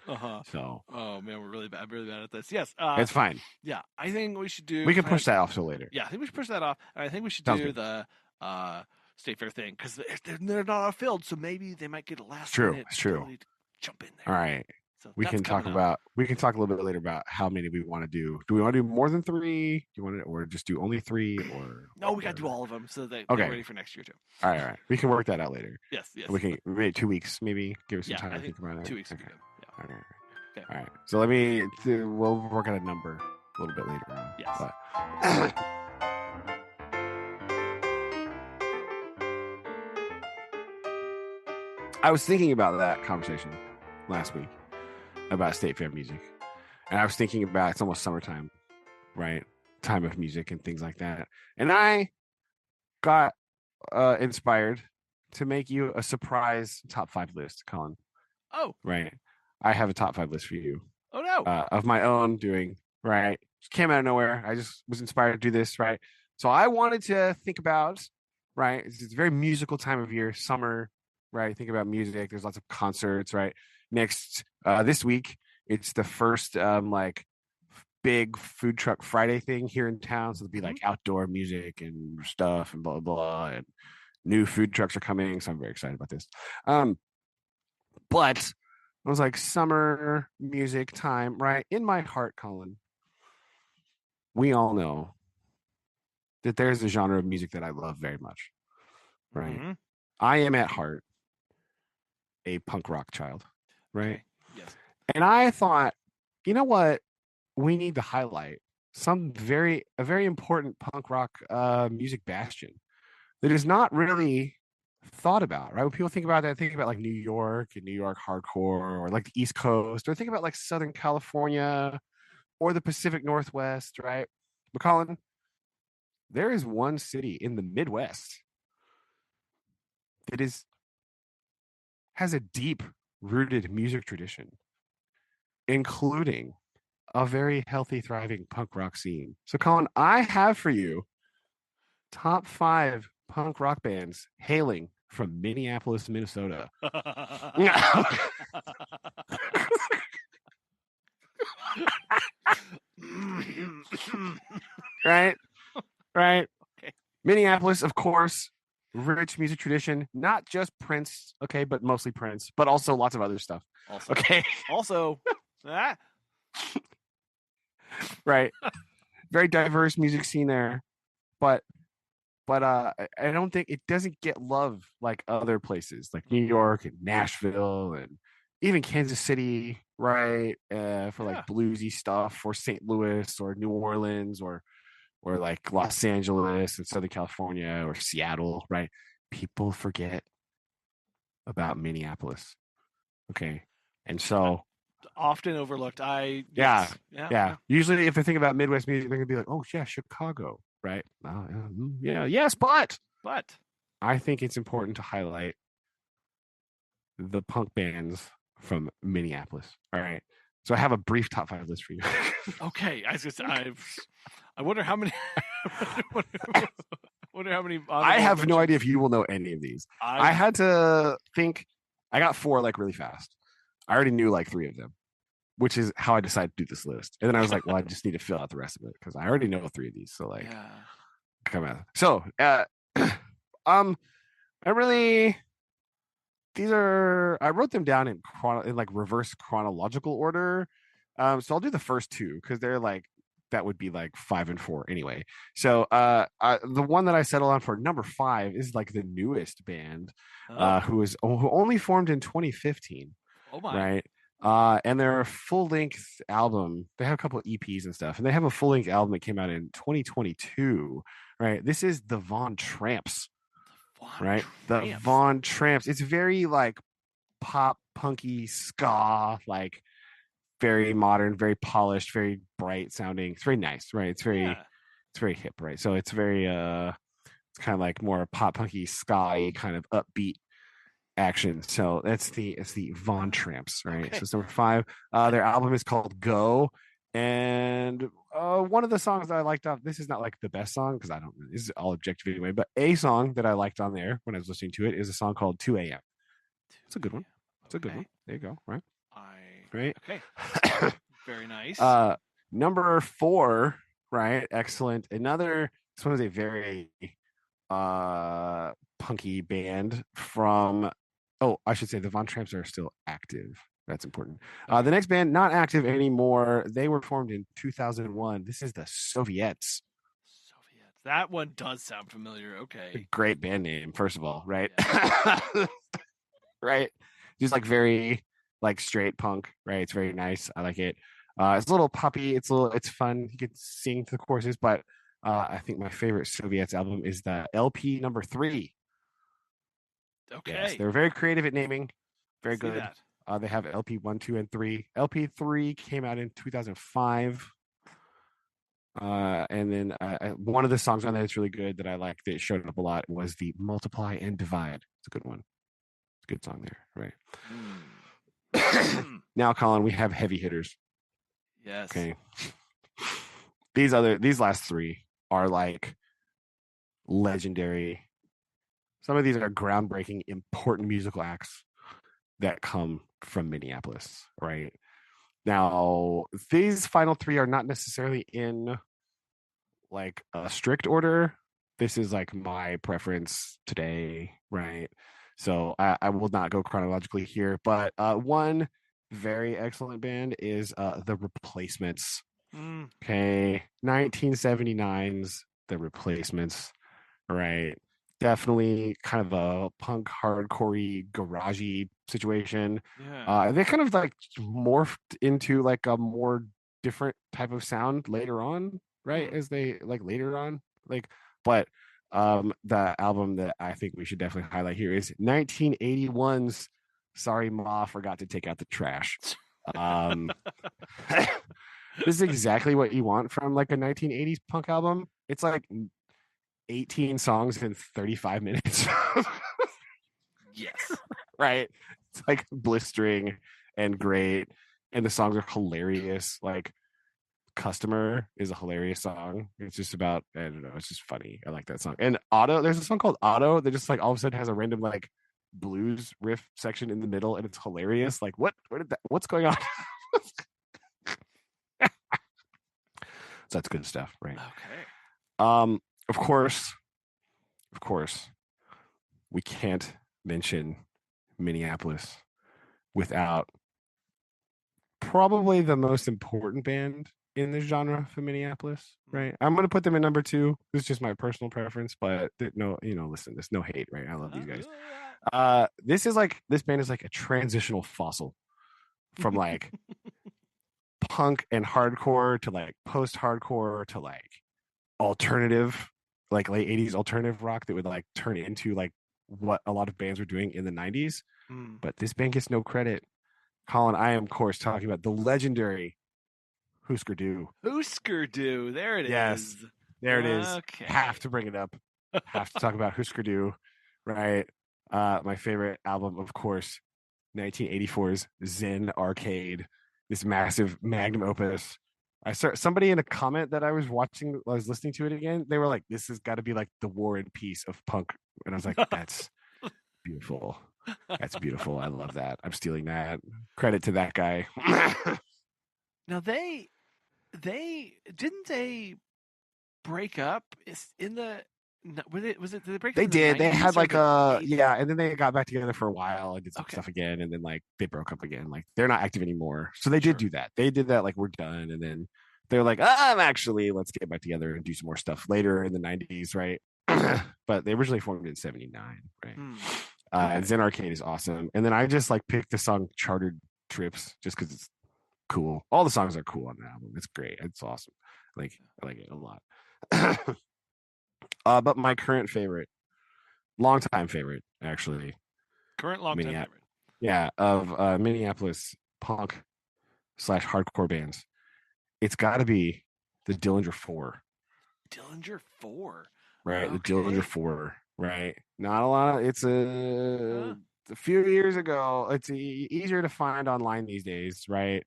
So. Oh man, we're really bad at this. Yes. It's fine. Yeah, I think we should do. We can push that off till later. Yeah, I think we should push that off, and I think we should Sounds do good. the state fair thing because they're not filled, so maybe they might get a last minute. It's true. To jump in there. All right. So we can talk a little bit later about how many we want to do. Do we want to do more than 3? Do you want to, or just do only 3? Or no, we got to do all of them so that they're ready for next year too. All right. We can work that out later. Yes. We can maybe 2 weeks, maybe give us some time I to think about it. 2 weeks would be good. Yeah. All right. Okay. All right. So we'll work on a number a little bit later on. Yes. But, I was thinking about that conversation last week about state fair music, and I was thinking about it's almost summertime, right? Time of music and things like that, and I got inspired to make you a surprise top 5 list, Colin. Oh, right. I have a top 5 list for you. Oh no! Oh. of my own doing, right? Just came out of nowhere. I just was inspired to do this, right? So I wanted to think about, right? It's a very musical time of year, summer, right? Think about music. There's lots of concerts, right? Next, this week, it's the first like big food truck Friday thing here in town. So there'll be Mhm. like outdoor music and stuff and blah blah blah. And new food trucks are coming, so I'm very excited about this. Um, but it was like summer music time, right? In my heart, Colin, we all know that there's a genre of music that I love very much, right? Mhm. I am at heart a punk rock child, right? Okay. Yes. And I thought, you know what? We need to highlight a very important punk rock music bastion that is not really thought about, right? When people think about that, think about like New York and New York hardcore or like the East Coast, or think about like Southern California or the Pacific Northwest, right? But Colin, there is one city in the Midwest that is has a deep rooted music tradition, including a very healthy, thriving punk rock scene. So, Colin, I have for you top 5 punk rock bands hailing from Minneapolis, Minnesota. Right? Right? Okay. Minneapolis, of course, rich music tradition, not just Prince, okay, but mostly Prince, but also lots of other stuff. Also. Okay. Also. Ah. Right. Very diverse music scene there. But I don't think it doesn't get love like other places like New Mhm. York and Nashville and even Kansas City, right? For like Yeah. bluesy stuff, or St. Louis or New Orleans or like Los Angeles and Southern California or Seattle, right? People forget about Minneapolis. Okay. And so, Often overlooked. I yeah, yes. Yeah. yeah. Yeah. Usually, if they think about Midwest music, they're gonna be like, "Oh yeah, Chicago, right? Yeah, yes." But But I think it's important to highlight the punk bands from Minneapolis. All right. So I have a brief top 5 list for you. okay. I just I wonder how many. wonder how many I honorable have no idea mentions if you will know any of these. I I. had to think. I got 4 like really fast. I already knew like 3 of them, which is how I decided to do this list. And then I was like, well, I just need to fill out the rest of it because I already know 3 of these. So like, Yeah. come on. So, um, I really these are I wrote them down in like reverse chronological order. So I'll do the first 2 because they're like that would be like 5 and 4 anyway. So the one that I settled on for number 5 is like the newest band, Oh. who only formed in 2015, Oh my. right? And their full length album, they have a couple of EPs and stuff, and they have a full length album that came out in 2022, right? This is the Von Tramps, Von right? The Tramps. Von Tramps. It's very like pop, punky, ska, like very modern, very polished, very bright sounding. It's very nice, right? Yeah. It's very hip, right? So it's very it's kind of like more pop punky, ska kind of upbeat action. So it's the Von Tramps, right? So Okay. it's number 5. Their album is called Go. And one of the songs that I liked off this is not like the best song because I don't this is all objective anyway, but a song that I liked on there when I was listening to it is a song called 2 a.m. It's a 2 good one. It's a a.m. good one. Okay. There you go. Right. I. Right. Okay. Very nice. uh number 4, right? Excellent. This one is a very punky band from I should say the Von Tramps are still active. That's important. Okay. The next band not active anymore. They were formed in 2001. This is the Soviets. Soviets. That one does sound familiar. A Okay. great band name, first of all, right? Yes. Right. Just like very like straight punk, right? It's very nice. I like it. It's a little poppy. It's fun. You can sing to the choruses, but I think my favorite Soviets album is the LP number 3. Yes, Okay. they're very creative at naming. Very See good. that. They have LP 1, 2, and 3. LP 3 came out in 2005. And then one of the songs on there that's really good that I like that showed up a lot was the Multiply and Divide. It's a good one. It's a good song there, right? Mm. Now, Colin, we have heavy hitters. Yes. Okay. These last three are like legendary. Some of these are groundbreaking, important musical acts that come from Minneapolis, right? Now, these final three are not necessarily in like a strict order. This is like my preference today, right? So I will not go chronologically here, but one very excellent band is the Replacements. Mm. Okay, 1979's The Replacements, right? Definitely kind of a punk hardcore garagey situation. Yeah. They kind of like morphed into like a more different type of sound later on, right? Hmm. As they like later on, like, but the album that I think we should definitely highlight here is 1981's Sorry Ma Forgot to Take Out the Trash. Um this is exactly what you want from like a 1980s punk album. It's like 18 songs in 35 minutes. Yes. Right? It's like blistering and great. And the songs are hilarious. Like Customer is a hilarious song. It's just about, I don't know, it's just funny. I like that song. And Auto, there's a song called Auto that just like all of a sudden has a random like blues riff section in the middle and it's hilarious. Like what's going on? So that's good stuff, right? Okay. Um, of course, of course, we can't mention Minneapolis without probably the most important band in the genre for Minneapolis, right? I'm gonna put them in number two. This is just my personal preference, but no, listen, there's no hate, right? I love these guys. This band is like a transitional fossil from like punk and hardcore to like post-hardcore to like alternative, like late 80s alternative rock that would like turn into like what a lot of bands were doing in the 90s. Mm. But this band gets no credit. Colin, I am, of course, talking about the legendary Husker Du. Husker Du. There it Yes, is. there it is. Have Okay. to bring it up. Have to talk about Husker Du, right? My favorite album, of course, 1984's Zen Arcade, this massive magnum opus. I saw somebody in a comment that I was watching, I was listening to it again. They were like, "This has got to be like the War and Peace of punk," and I was like, "That's beautiful. That's beautiful. I love that. I'm stealing that. Credit to that guy." Now they didn't they break up in the was it did they break up They in the did. They had 90s or like the a 80s? yeah, and then they got back together for a while and did some Okay. stuff again, and then like they broke up again. Like they're not active anymore. So they did Sure. do that. They did that. Like we're done, and then they're like, actually, let's get back together and do some more stuff later in the '90s, right? But they originally formed in '79, right? Hmm. And Okay. Zen Arcade is awesome. And then I just like picked the song "Chartered Trips" just because it's cool. All the songs are cool on the album. It's great. It's awesome. Like I like it a lot. But my current favorite, longtime favorite, actually, Current longtime Minneapolis. favorite. Yeah, of Minneapolis punk slash hardcore bands. It's got to be the Dillinger Four, Dillinger 4. right? The Dillinger Okay. Four, right? Not a lot. It's Huh. a few years ago. It's easier to find online these days, right?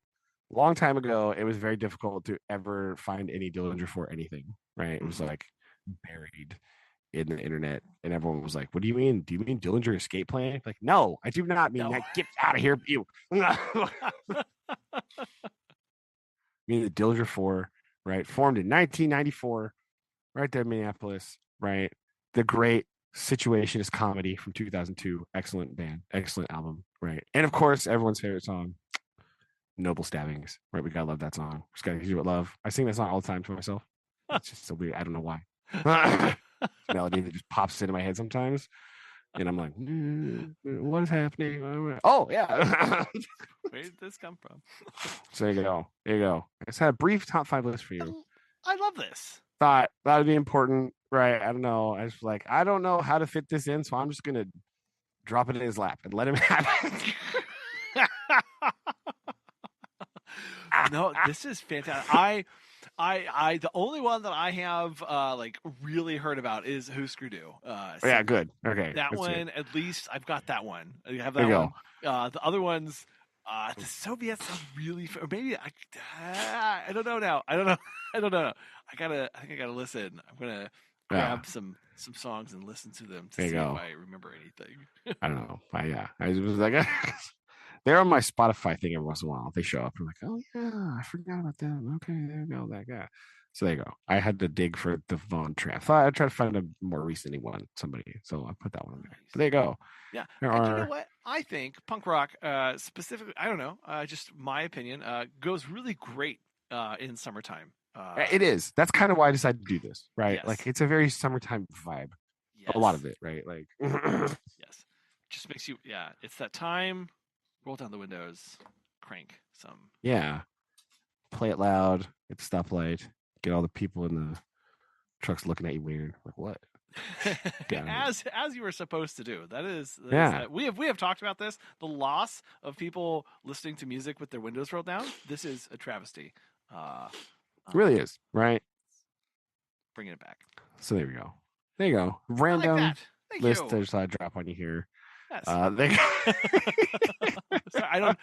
Long time ago, it was very difficult to ever find any Dillinger Four anything, right? It was Mhm. like buried in the internet, and everyone was like, "What do you mean? Do you mean Dillinger Escape Plan?" Like, no, I do not mean No. that. Get out of here, you. Mean the Dillinger Four, right? Formed in 1994, right there in Minneapolis, right? The great Situationist comedy from 2002. Excellent band, excellent album, right? And of course, everyone's favorite song, Noble Stabbings, right? We gotta love that song. Just gotta use it with love. I sing that song all the time to myself. It's just so weird. I don't know why. Melody that just pops into my head sometimes. And I'm like, what is happening? Oh, yeah. Where did this come from? So there you go. There you go. I just had a brief top five list for you. I love this. Thought that would be important, right? I don't know. I was like, I don't know how to fit this in, so I'm just gonna drop it in his lap and let him have it. No, this is fantastic. The only one that I have like really heard about is Husker Du. So Yeah, good. Okay, that that's good. one, at least I've got that one. I have There that you one. go. The other ones, The Soviets sound really, or maybe I don't know now. I don't know. I don't know. I think I gotta listen. I'm gonna Yeah, grab some songs and listen to them to there you see if go. I remember anything. I don't know. I was like, they're on my Spotify thing every once in a while. They show up. I'm like, oh yeah, I forgot about them. Okay, there you go, that guy. So there you go. I had to dig for the Von Tran. I thought I'd try to find a more recent one, somebody. So I put that one in there. But there you go. Yeah, There and you know are. what? I think punk rock, specifically, I don't know, just my opinion, goes really great in summertime. It is. That's kind of why I decided to do this, right? Like Yes, it's a very summertime vibe. A lot yes, of it, right? Like, yes. Just makes you, yeah. It's that time. Roll down the windows, crank some. yeah, play it loud at the stoplight. Get all the people in the trucks looking at you weird. Like what? Get out of here. As you were supposed to do. That is Yeah, we have talked about this. The loss of people listening to music with their windows rolled down. This is a travesty. Uh, it really is, right? Bringing it back. So there we go. There you go. I like Random that. Thank list you. I just drop on you here. Yes. There you Sorry, I don't.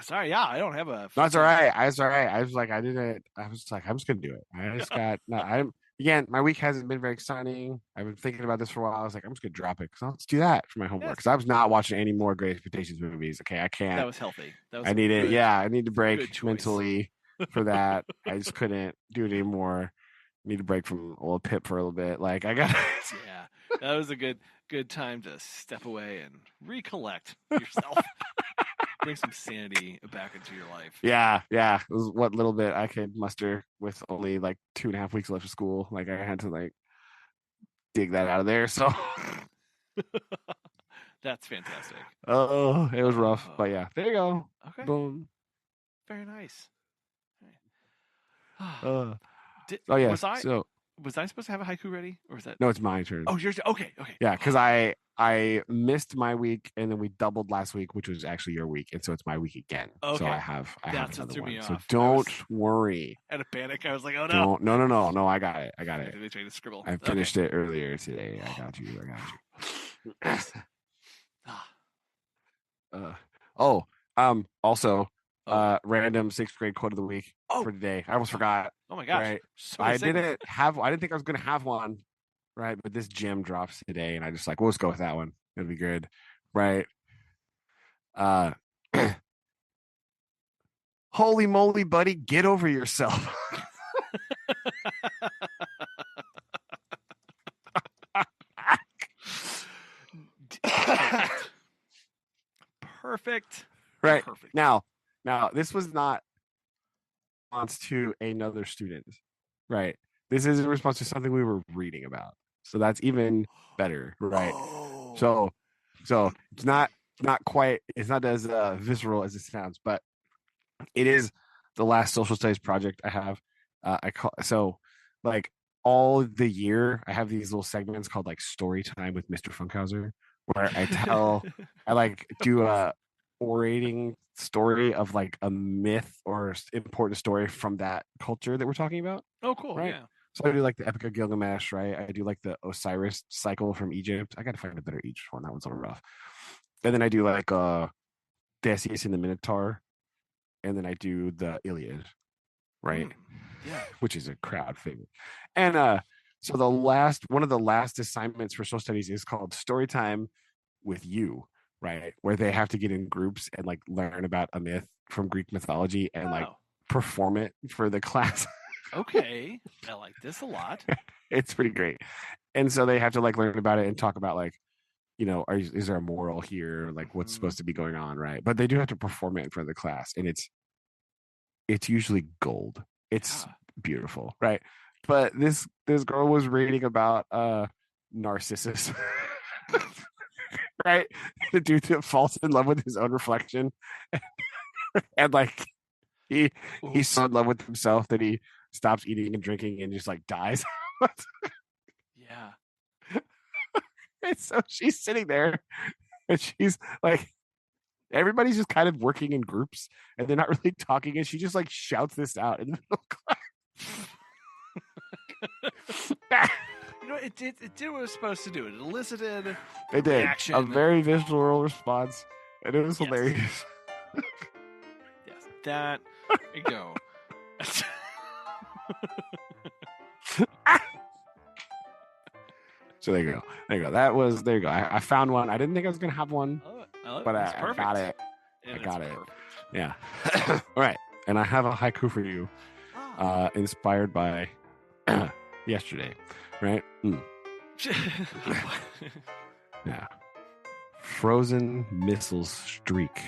Sorry, yeah, I don't have a. No, it's all right. It's all right. I was like, I didn't. I was like, I'm just gonna do it. I just got. No, I'm again. My week hasn't been very exciting. I've been thinking about this for a while. I was like, I'm just gonna drop it because let's do that for my homework. Yes. Because I was not watching any more Great Expectations movies. Okay, I can't. That was healthy. That was I need it. Yeah, I need to break choice. mentally for that. I just couldn't do it anymore. Need a break from old Pip for a little bit. Like I got. Yeah, that was a good time to step away and recollect yourself. Bring some sanity back into your life. Yeah. It was what little bit I could muster with only like 2.5 weeks left of school. Like I had to like dig that out of there. So That's fantastic. oh, it was rough. But yeah, there you go. Okay. Boom. Very nice. Oh yeah. Was I supposed to have a haiku ready, or was that? No, it's my turn. Oh, yours. Okay. Yeah, because I missed my week and then we doubled last week, which was actually your week, and so it's my week again. Okay. So I have That's what another threw me one. So off. don't worry. At a panic, I was like, "Oh no!" No. I got it. They tried to scribble. I finished it earlier today. I got you. Also, random 6th grade quote of the week for today. I almost forgot. Oh my gosh! Right. So I didn't think I was gonna have one. Right, but this gym drops today, and I just like, we'll just go with that one. It'll be good, right? Holy moly, buddy, get over yourself. Perfect. Right. Perfect. Now, this was not response to another student, right? This is in response to something we were reading about. So that's even better, right? Oh. So it's not quite. It's not as visceral as it sounds, but it is the last social studies project I have. I call so like all the year I have these little segments called like story time with Mr. Funkhauser, where I like do a orating story of like a myth or important story from that culture that we're talking about. Oh, cool. Right? Yeah. So I do like the Epic of Gilgamesh, right? I do like the Osiris cycle from Egypt. I got to find a better Egypt one. That one's a little rough. And then I do like Theseus and the Minotaur, and then I do the Iliad, right? Yeah. Which is a crowd favorite. And so one of the last assignments for social studies is called Story Time with You, right? Where they have to get in groups and like learn about a myth from Greek mythology and like perform it for the class. Okay. I like this a lot. It's pretty great. And so they have to like learn about it and talk about like, you know, is there a moral here? Like what's supposed to be going on, right? But they do have to perform it in front of the class, and it's usually gold. It's beautiful, right? But this girl was reading about Narcissus. Right? The dude that falls in love with his own reflection. And like he's so in love with himself that he stops eating and drinking and just like dies. Yeah. And so she's sitting there and she's like, everybody's just kind of working in groups and they're not really talking, and she just like shouts this out in the middle of class. You know, it did what it was supposed to do. It elicited It did reaction. a very visceral response, and it was hilarious. Yes, that. There you go. So there you go. There you go. That was there you go. I found one. I didn't think I was gonna have one, but it's I perfect. got it. And I got it's it. perfect. Yeah. All right. And I have a haiku for you, inspired by yesterday. Right? Yeah. Frozen missiles streak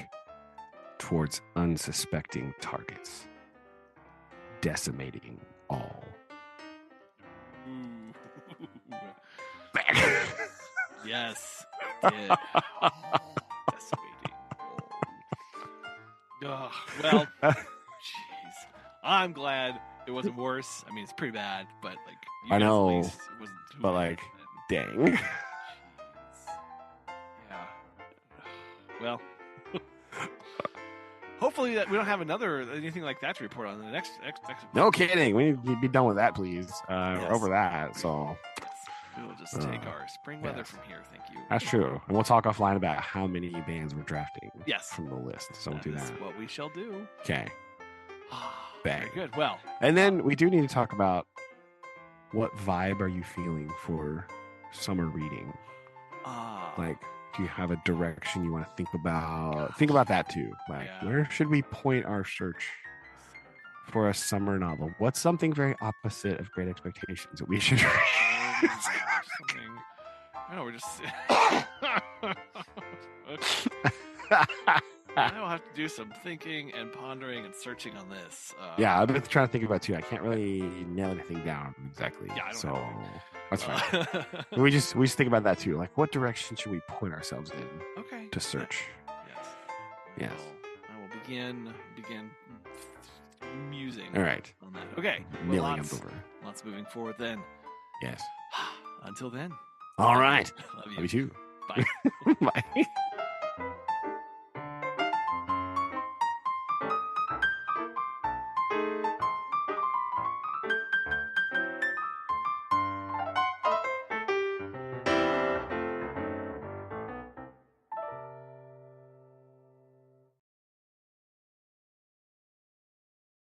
towards unsuspecting targets, decimating all. Yes. Yeah. Decimating. Oh. Well, jeez. I'm glad it wasn't worse. I mean, it's pretty bad, but like you I guys know, at least it wasn't too but bad. like, dang. Jeez. Yeah. Well. Hopefully that we don't have anything like that to report on the next. No kidding. We need to be done with that, please. Yes. We're over that. So we'll just take our spring weather from here. Thank you. that's true. And we'll talk offline about how many bands we're drafting. Yes. From the list. So we'll do That is that. what we shall do. Okay. Very good. Well, and then we do need to talk about what vibe are you feeling for summer reading? Like, do you have a direction you want to think about? Think about that too. Like, where should we point our search for a summer novel? What's something very opposite of Great Expectations that we should read? Something. I know we're just. I will have to do some thinking and pondering and searching on this. Yeah, I've been trying to think about it too. I can't really nail anything down exactly. Yeah, I don't so know. that's fine. we just think about that too. Like, what direction should we point ourselves in? Okay. To search. Yes. I will begin musing. All right. On that. Okay. Kneeling over. Lots moving forward then. Yes. Until then. All right. Love you. Love you too. Bye. Bye.